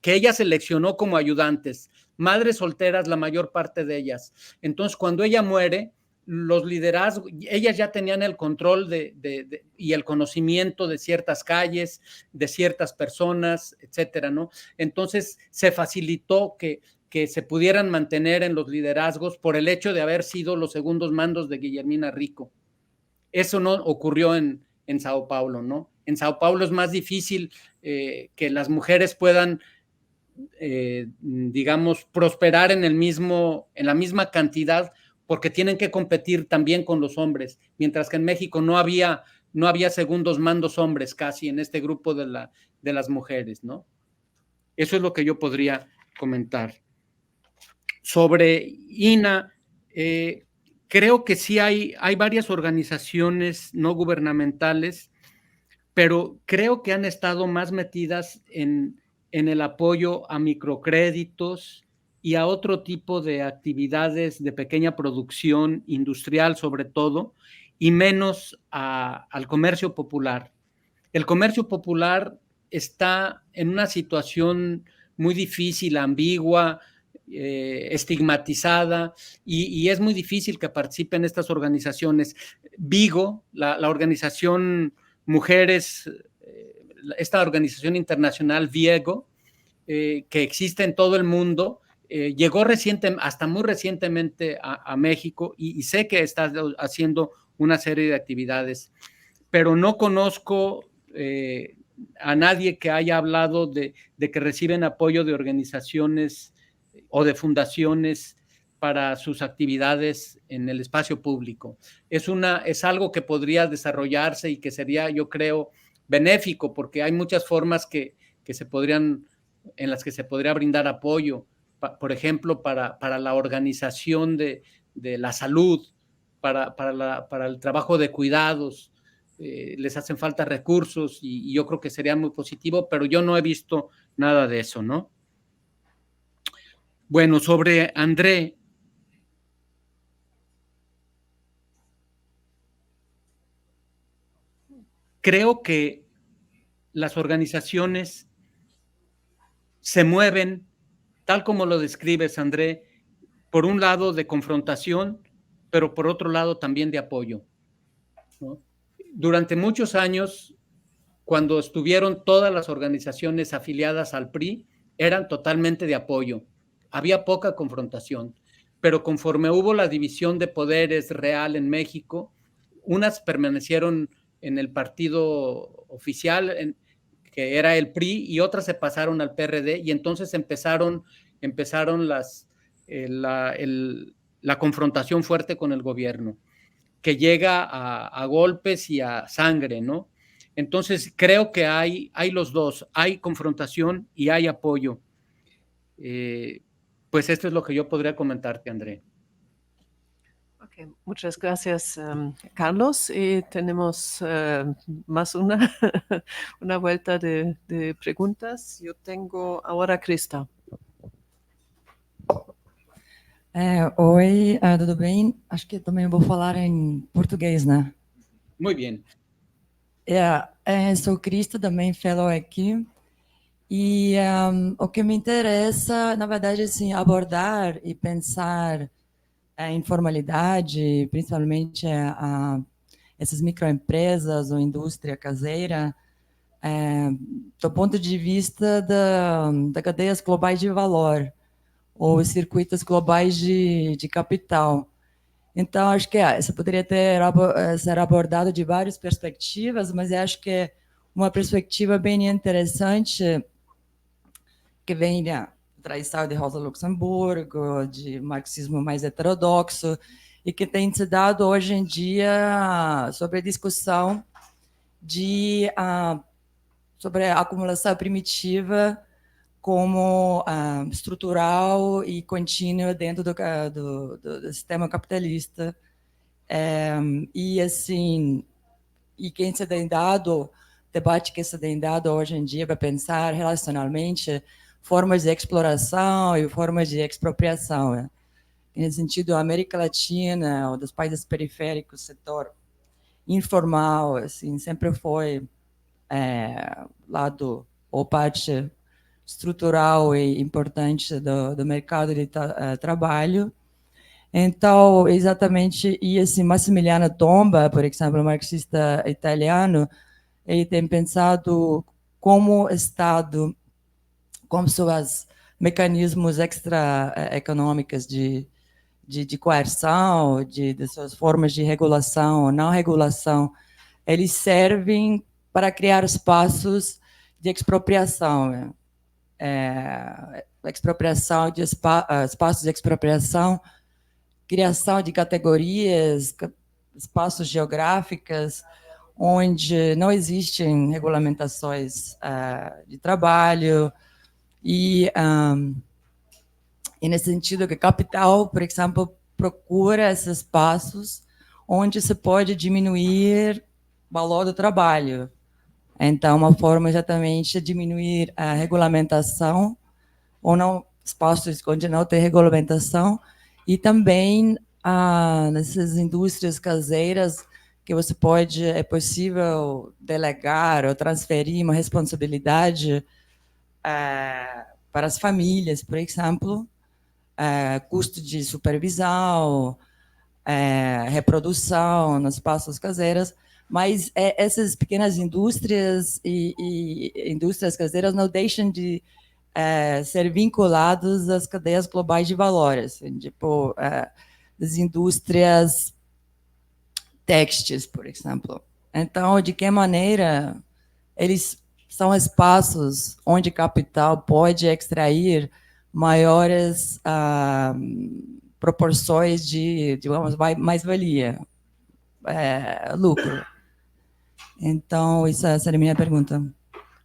que ella seleccionó como ayudantes, madres solteras, la mayor parte de ellas. Entonces, cuando ella muere, los liderazgos, ellas ya tenían el control y el conocimiento de ciertas calles, de ciertas personas, etcétera, ¿no? Entonces, se facilitó que se pudieran mantener en los liderazgos por el hecho de haber sido los segundos mandos de Guillermina Rico. Eso no ocurrió en Sao Paulo, ¿no? En Sao Paulo es más difícil que las mujeres puedan, digamos, prosperar en la misma cantidad, porque tienen que competir también con los hombres, mientras que en México no había segundos mandos hombres casi en este grupo de las mujeres, ¿no? Eso es lo que yo podría comentar. Sobre INA, creo que sí hay varias organizaciones no gubernamentales, pero creo que han estado más metidas en el apoyo a microcréditos y a otro tipo de actividades de pequeña producción industrial sobre todo, y menos al comercio popular. El comercio popular está en una situación muy difícil, ambigua, estigmatizada, y es muy difícil que participen estas organizaciones. Vigo, la organización Mujeres, esta organización internacional Viego, que existe en todo el mundo, llegó hasta muy recientemente a México y sé que está haciendo una serie de actividades, pero no conozco a nadie que haya hablado de que reciben apoyo de organizaciones o de fundaciones para sus actividades en el espacio público. Es algo que podría desarrollarse y que sería, yo creo, benéfico, porque hay muchas formas en las que se podría brindar apoyo, por ejemplo, para la organización de la salud, para el trabajo de cuidados, les hacen falta recursos y yo creo que sería muy positivo, pero yo no he visto nada de eso, ¿no? Bueno, sobre André, creo que las organizaciones se mueven, tal como lo describes, André, por un lado de confrontación, pero por otro lado también de apoyo, ¿no? Durante muchos años, cuando estuvieron todas las organizaciones afiliadas al PRI, eran totalmente de apoyo. Había poca confrontación, pero conforme hubo la división de poderes real en México, unas permanecieron en el partido oficial, que era el PRI, y otras se pasaron al PRD, y entonces empezaron la confrontación fuerte con el gobierno, que llega a golpes y a sangre, ¿no? Entonces creo que hay los dos, hay confrontación y hay apoyo. Pues esto es lo que yo podría comentarte, André. Okay, muchas gracias, Carlos. Y tenemos más una, una vuelta de preguntas. Yo tengo ahora a Krista. Oi, tudo bem? Acho que também vou falar em português, né? Muy bien. Sou Krista, também fellow aqui. E o que me interessa, na verdade, assim, abordar e pensar a informalidade, principalmente essas microempresas ou indústria caseira, do ponto de vista da cadeias globais de valor, ou circuitos globais de capital. Então, acho que isso poderia ser abordado de várias perspectivas, mas eu acho que é uma perspectiva bem interessante, que vem da tradição de Rosa Luxemburgo, de marxismo mais heterodoxo, e que tem se dado hoje em dia sobre a discussão sobre a acumulação primitiva como estrutural e contínua dentro do sistema capitalista. E assim, e quem se tem dado, debate que se tem dado hoje em dia para pensar relacionalmente formas de exploração e formas de expropriação. Né? Nesse sentido, a América Latina, ou dos países periféricos, setor informal, assim, sempre foi lado ou parte estrutural e importante do mercado de trabalho. Então, exatamente, e assim, Massimiliano Tomba, por exemplo, marxista italiano, ele tem pensado como o Estado, como seus mecanismos extra-econômicos de coerção, de suas formas de regulação ou não regulação, eles servem para criar espaços de expropriação, né? Expropriação de espaços de expropriação, criação de categorias, espaços geográficos, onde não existem regulamentações de trabalho, e nesse sentido que capital, por exemplo, procura esses espaços onde se pode diminuir o valor do trabalho. Então, uma forma exatamente de diminuir a regulamentação, ou não, espaços onde não tem regulamentação, e também nessas indústrias caseiras que você pode, é possível delegar ou transferir uma responsabilidade para as famílias, por exemplo, custo de supervisão, reprodução nos espaços caseiros. Mas essas pequenas indústrias e indústrias caseiras não deixam de ser vinculados às cadeias globais de valores, assim, tipo das indústrias têxteis, por exemplo. Então, de que maneira eles são espaços onde capital pode extrair maiores proporções de, digamos, mais-valia, lucro. Então, essa seria a minha pergunta.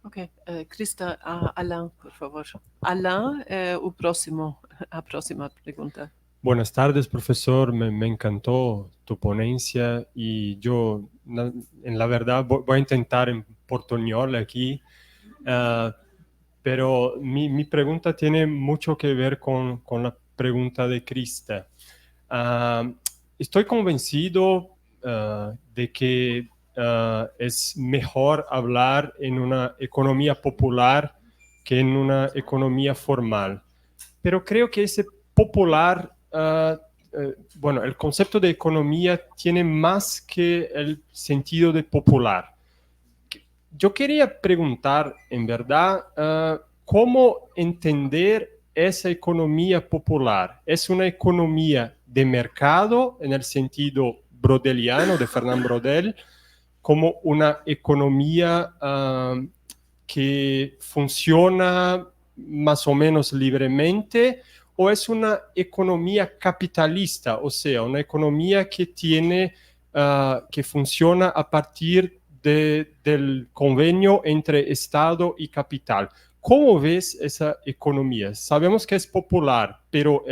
Ok. Krista, Alain, por favor. Alain, a próxima pergunta. Buenas tardes, profesor. Me encantó tu ponencia y yo, en la verdad, voy a intentar en portuñol aquí, pero mi pregunta tiene mucho que ver con la pregunta de Krista. Estoy convencido de que es mejor hablar en una economía popular que en una economía formal. Pero creo que ese popular, bueno, el concepto de economía tiene más que el sentido de popular. Yo quería preguntar, en verdad, ¿cómo entender esa economía popular? ¿Es una economía de mercado en el sentido brodeliano de Fernand Braudel, como una economía que funciona más o menos libremente, o es una economía capitalista, o sea, una economía que tiene, que funciona a partir del convenio entre Estado y capital? ¿Cómo ves esa economía? Sabemos que es popular, pero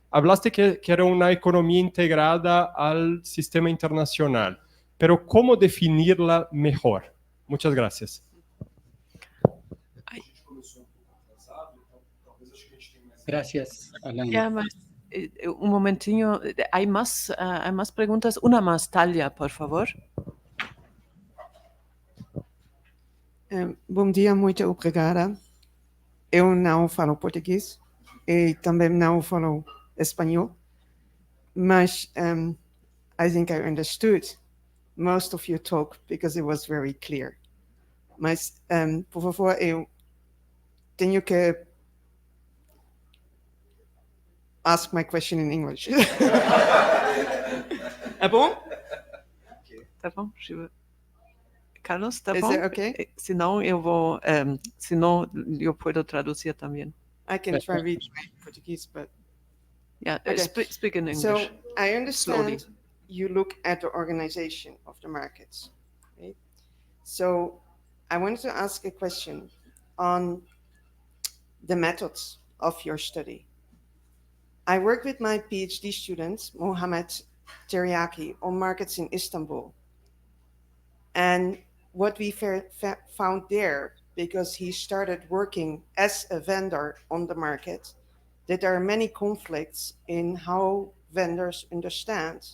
hablaste que era una economía integrada al sistema internacional, pero ¿cómo definirla mejor? Muchas gracias. Gracias, Alain. Ya, un momentinho, hay más preguntas. Una más, Talia, por favor. Bom dia, muito obrigada. Eu não falo português e também não falo espanhol, mas I think I understood most of your talk because it was very clear. Mas, por favor, eu tenho que ask my question in English. É bom? Tá bom? Carlos, tá Is bom? it okay? Senão eu puedo traduzir também. I can try read my Portuguese, but Yeah, okay. speak in English. So I understand slowly. you look at the organization of the markets. Right? So I wanted to ask a question on the methods of your study. I worked with my PhD student, Mohamed Teriaki, on markets in Istanbul. And what we found there, because he started working as a vendor on the market, that there are many conflicts in how vendors understand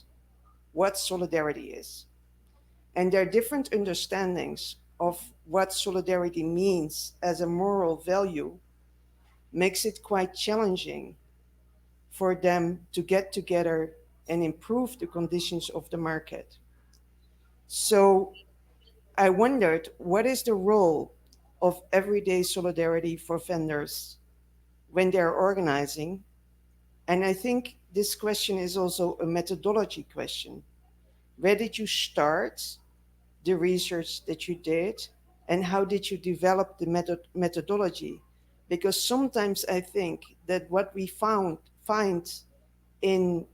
what solidarity is. And there are different understandings of what solidarity means as a moral value, makes it quite challenging for them to get together and improve the conditions of the market. So I wondered, what is the role of everyday solidarity for vendors when they're organizing? And I think this question is also a methodology question. Where did you start the research that you did, and how did you develop the methodology? Because sometimes I think that what we find in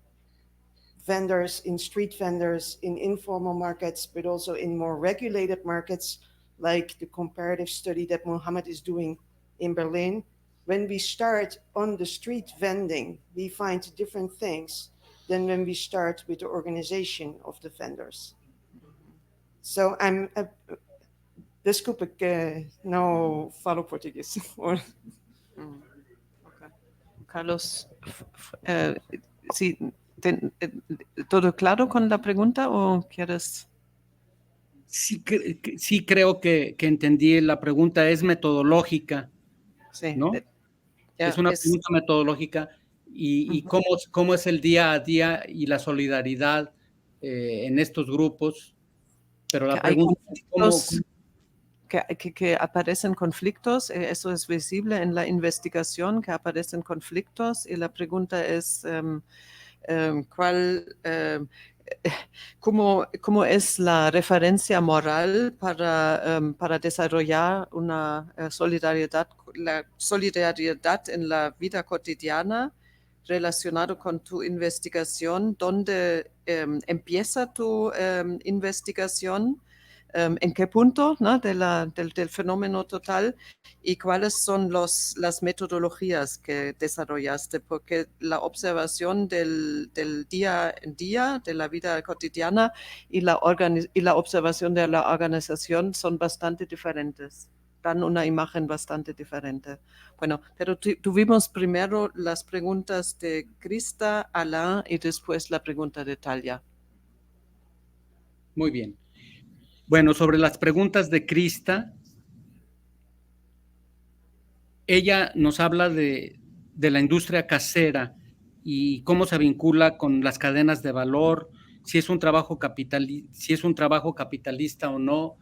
vendors, in street vendors, in informal markets, but also in more regulated markets, like the comparative study that Mohammed is doing in Berlin, when we start on the street vending, we find different things than when we start with the organization of the vendors. So I'm, desculpa que não falo português. Okay. Carlos, sí, ¿todo claro con la pregunta o quieres? Sí, creo que entendí. La pregunta es metodológica, Sí, ¿no? Es una pregunta metodológica y cómo es el día a día y la solidaridad en estos grupos. Pero la pregunta es cómo... Que aparecen conflictos, eso es visible en la investigación, que aparecen conflictos, y la pregunta es ¿cómo es la referencia moral para desarrollar una solidaridad en la vida cotidiana relacionado con tu investigación? ¿Dónde empieza tu investigación? en qué punto, ¿no?, del fenómeno total y cuáles son las metodologías que desarrollaste, porque la observación del día en día, de la vida cotidiana y la observación de la organización son bastante diferentes, dan una imagen bastante diferente. Bueno, pero tuvimos primero las preguntas de Krista, Alain y después la pregunta de Talia. Muy bien. Bueno, sobre las preguntas de Krista, ella nos habla de la industria casera y cómo se vincula con las cadenas de valor, si es un trabajo capitalista o no.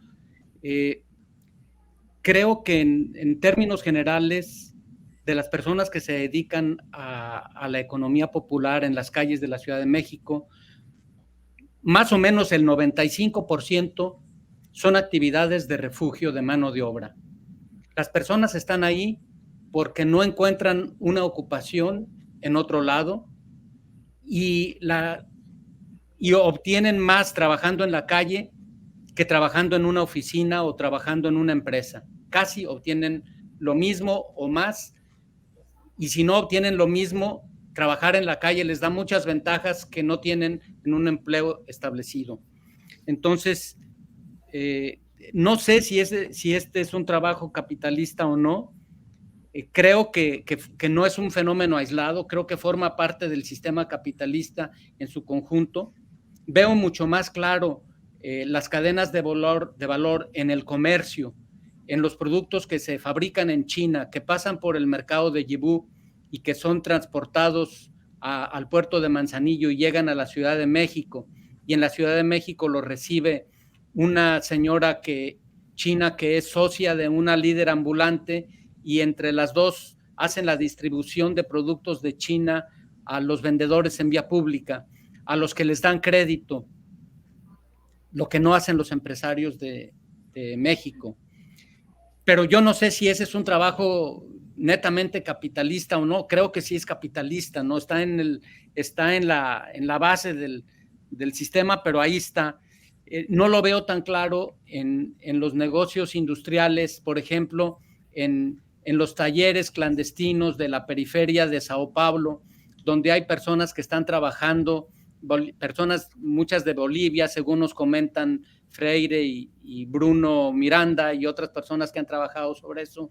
Creo que en términos generales, de las personas que se dedican a la economía popular en las calles de la Ciudad de México, más o menos el 95% son actividades de refugio de mano de obra. Las personas están ahí porque no encuentran una ocupación en otro lado y obtienen más trabajando en la calle que trabajando en una oficina o trabajando en una empresa. Casi obtienen lo mismo o más, y si no obtienen lo mismo, trabajar en la calle les da muchas ventajas que no tienen en un empleo establecido. Entonces, no sé si este es un trabajo capitalista o no. Creo que no es un fenómeno aislado, creo que forma parte del sistema capitalista en su conjunto. Veo mucho más claro las cadenas de valor en el comercio, en los productos que se fabrican en China, que pasan por el mercado de Yibú y que son transportados al puerto de Manzanillo y llegan a la Ciudad de México, y en la Ciudad de México lo recibe una señora china que es socia de una líder ambulante, y entre las dos hacen la distribución de productos de China a los vendedores en vía pública, a los que les dan crédito, lo que no hacen los empresarios de México. Pero yo no sé si ese es un trabajo netamente capitalista o no. Creo que sí es capitalista, ¿no? Está en la base del sistema, pero ahí está. No lo veo tan claro en los negocios industriales, por ejemplo, en los talleres clandestinos de la periferia de Sao Paulo, donde hay personas que están trabajando, muchas de Bolivia, según nos comentan Freire y Bruno Miranda y otras personas que han trabajado sobre eso.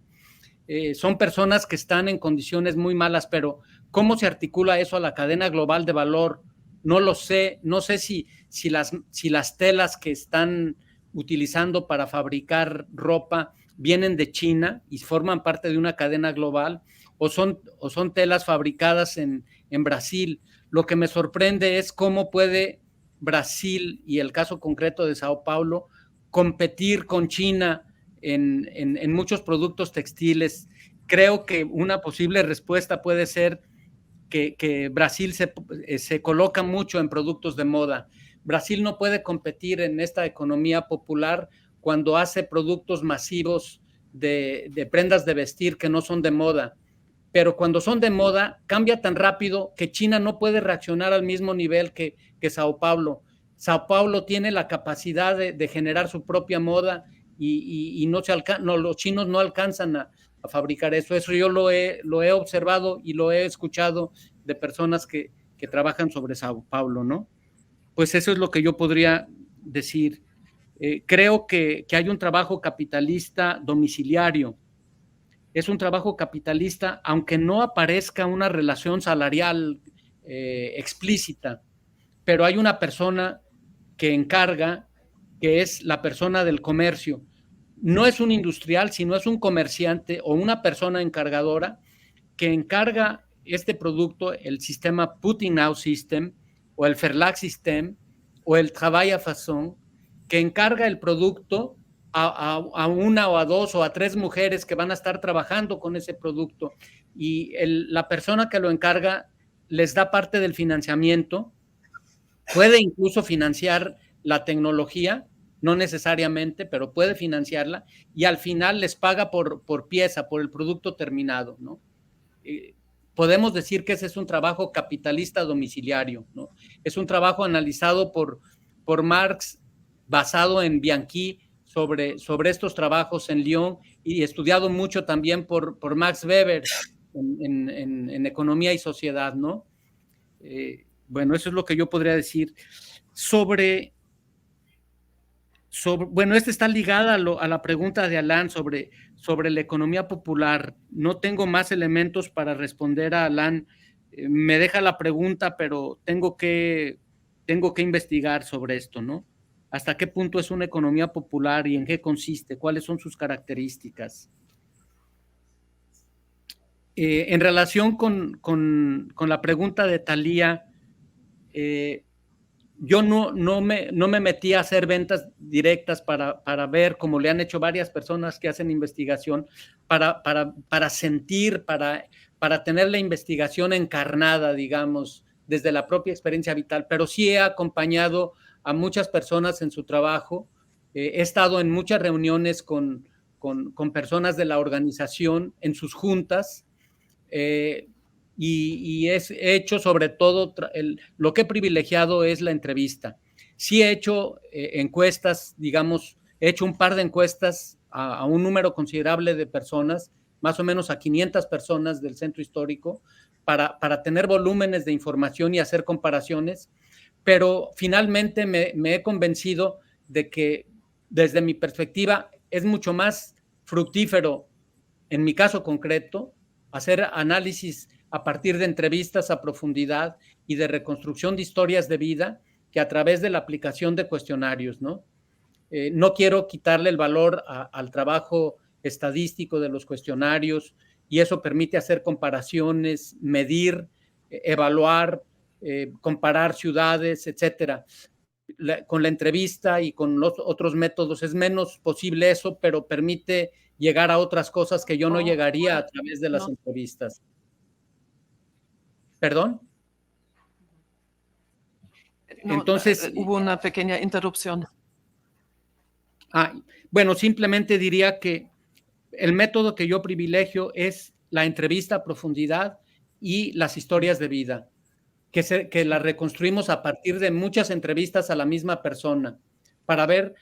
Son personas que están en condiciones muy malas, pero ¿cómo se articula eso a la cadena global de valor? No lo sé, no sé si las telas que están utilizando para fabricar ropa vienen de China y forman parte de una cadena global, o son telas fabricadas en Brasil. Lo que me sorprende es cómo puede Brasil, y el caso concreto de Sao Paulo, competir con China en muchos productos textiles. Creo que una posible respuesta puede ser que Brasil se coloca mucho en productos de moda. Brasil no puede competir en esta economía popular cuando hace productos masivos de prendas de vestir que no son de moda. Pero cuando son de moda, cambia tan rápido que China no puede reaccionar al mismo nivel que Sao Paulo. Sao Paulo tiene la capacidad de generar su propia moda y los chinos no alcanzan a fabricar eso. Eso yo lo he observado y lo he escuchado de personas que trabajan sobre Sao Paulo, ¿no? Pues eso es lo que yo podría decir. Creo que hay un trabajo capitalista domiciliario. Es un trabajo capitalista, aunque no aparezca una relación salarial explícita, pero hay una persona que encarga, que es la persona del comercio. No es un industrial, sino es un comerciante o una persona encargadora que encarga este producto, el sistema Putting Now System o el Verlag System o el Travail à Façon, que encarga el producto a una o a dos o a tres mujeres que van a estar trabajando con ese producto, y la persona que lo encarga les da parte del financiamiento, puede incluso financiar la tecnología, no necesariamente, pero puede financiarla, y al final les paga por pieza, por el producto terminado, ¿no? Podemos decir que ese es un trabajo capitalista domiciliario, ¿no? Es un trabajo analizado por Marx, basado en Bianchi, sobre estos trabajos en Lyon y estudiado mucho también por Max Weber en economía y sociedad, ¿no? Bueno, eso es lo que yo podría decir bueno, esta está ligada a la pregunta de Alan sobre la economía popular. No tengo más elementos para responder a Alan. Me deja la pregunta, pero tengo que investigar sobre esto, ¿no? ¿Hasta qué punto es una economía popular y en qué consiste? ¿Cuáles son sus características? En relación con la pregunta de Thalía, yo no me metí a hacer ventas directas para ver, como le han hecho varias personas que hacen investigación, para sentir, para tener la investigación encarnada, digamos, desde la propia experiencia vital, pero sí he acompañado a muchas personas en su trabajo. He estado en muchas reuniones con personas de la organización, en sus juntas, y he hecho sobre todo, lo que he privilegiado es la entrevista. Sí he hecho encuestas, digamos, he hecho un par de encuestas a un número considerable de personas, más o menos a 500 personas del centro histórico, para tener volúmenes de información y hacer comparaciones, pero finalmente me he convencido de que desde mi perspectiva es mucho más fructífero, en mi caso concreto, hacer análisis a partir de entrevistas a profundidad y de reconstrucción de historias de vida que a través de la aplicación de cuestionarios, ¿no? No quiero quitarle el valor al trabajo estadístico de los cuestionarios, y eso permite hacer comparaciones, medir, evaluar, comparar ciudades, etcétera. Con la entrevista y con los otros métodos es menos posible eso, pero permite llegar a otras cosas que yo no llegaría a través de las entrevistas. ¿Perdón? No, entonces hubo una pequeña interrupción. Bueno, simplemente diría que el método que yo privilegio es la entrevista a profundidad y las historias de vida, que las reconstruimos a partir de muchas entrevistas a la misma persona, para ver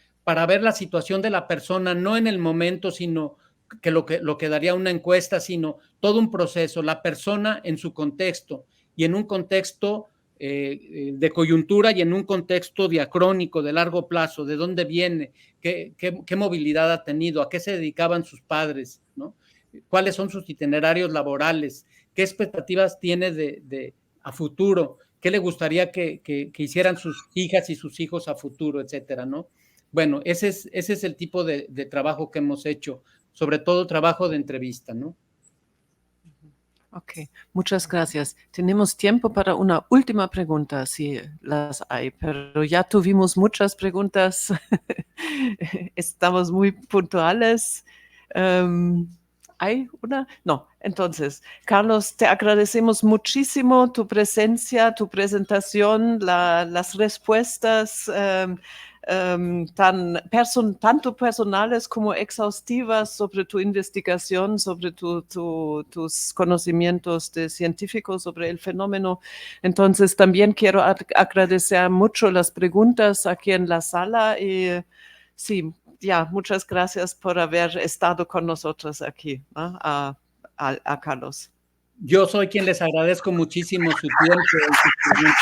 la situación de la persona, no en el momento, sino que lo que daría una encuesta, sino todo un proceso, la persona en su contexto, y en un contexto de coyuntura y en un contexto diacrónico de largo plazo, de dónde viene, qué movilidad ha tenido, a qué se dedicaban sus padres, ¿no? Cuáles son sus itinerarios laborales, qué expectativas tiene a futuro, qué le gustaría que hicieran sus hijas y sus hijos a futuro, etcétera, ¿no? Bueno, ese es el tipo de trabajo que hemos hecho, sobre todo trabajo de entrevista, ¿no? Ok, muchas gracias. Tenemos tiempo para una última pregunta, si las hay, pero ya tuvimos muchas preguntas. Estamos muy puntuales. ¿Hay una? No. Entonces, Carlos, te agradecemos muchísimo tu presencia, tu presentación, las respuestas tanto personales como exhaustivas sobre tu investigación, sobre tus conocimientos de científicos sobre el fenómeno. Entonces, también quiero agradecer mucho las preguntas aquí en la sala y sí, muchas gracias por haber estado con nosotros aquí, ¿no? A Carlos. Yo soy quien les agradezco muchísimo su tiempo y sus preguntas.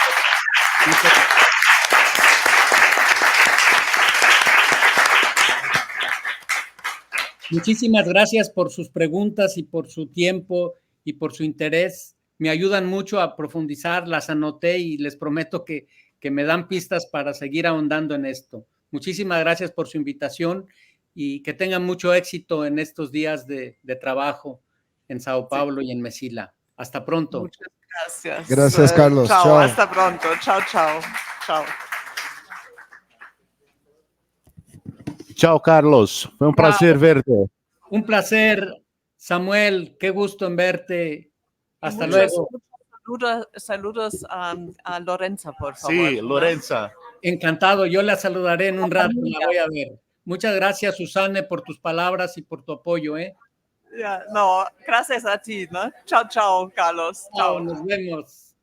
Muchísimas gracias por sus preguntas y por su tiempo y por su interés. Me ayudan mucho a profundizar, las anoté y les prometo que me dan pistas para seguir ahondando en esto. Muchísimas gracias por su invitación y que tengan mucho éxito en estos días de trabajo en Sao Paulo y en Mesilla. Hasta pronto. Muchas gracias. Gracias, Carlos. Chao, Chao. hasta pronto. Chao, chao. Chao. Chao, Carlos. Fue un placer verte. Un placer, Samuel. Qué gusto en verte. Hasta Muchos luego. Saludos a Lorenza, por favor. Sí, Lorenza. Encantado. Yo la saludaré en un rato. La voy a ver. Muchas gracias, Susane, por tus palabras y por tu apoyo, ¿eh? No, gracias a ti, ¿no? Chao, chao, Carlos. Chao, nos vemos.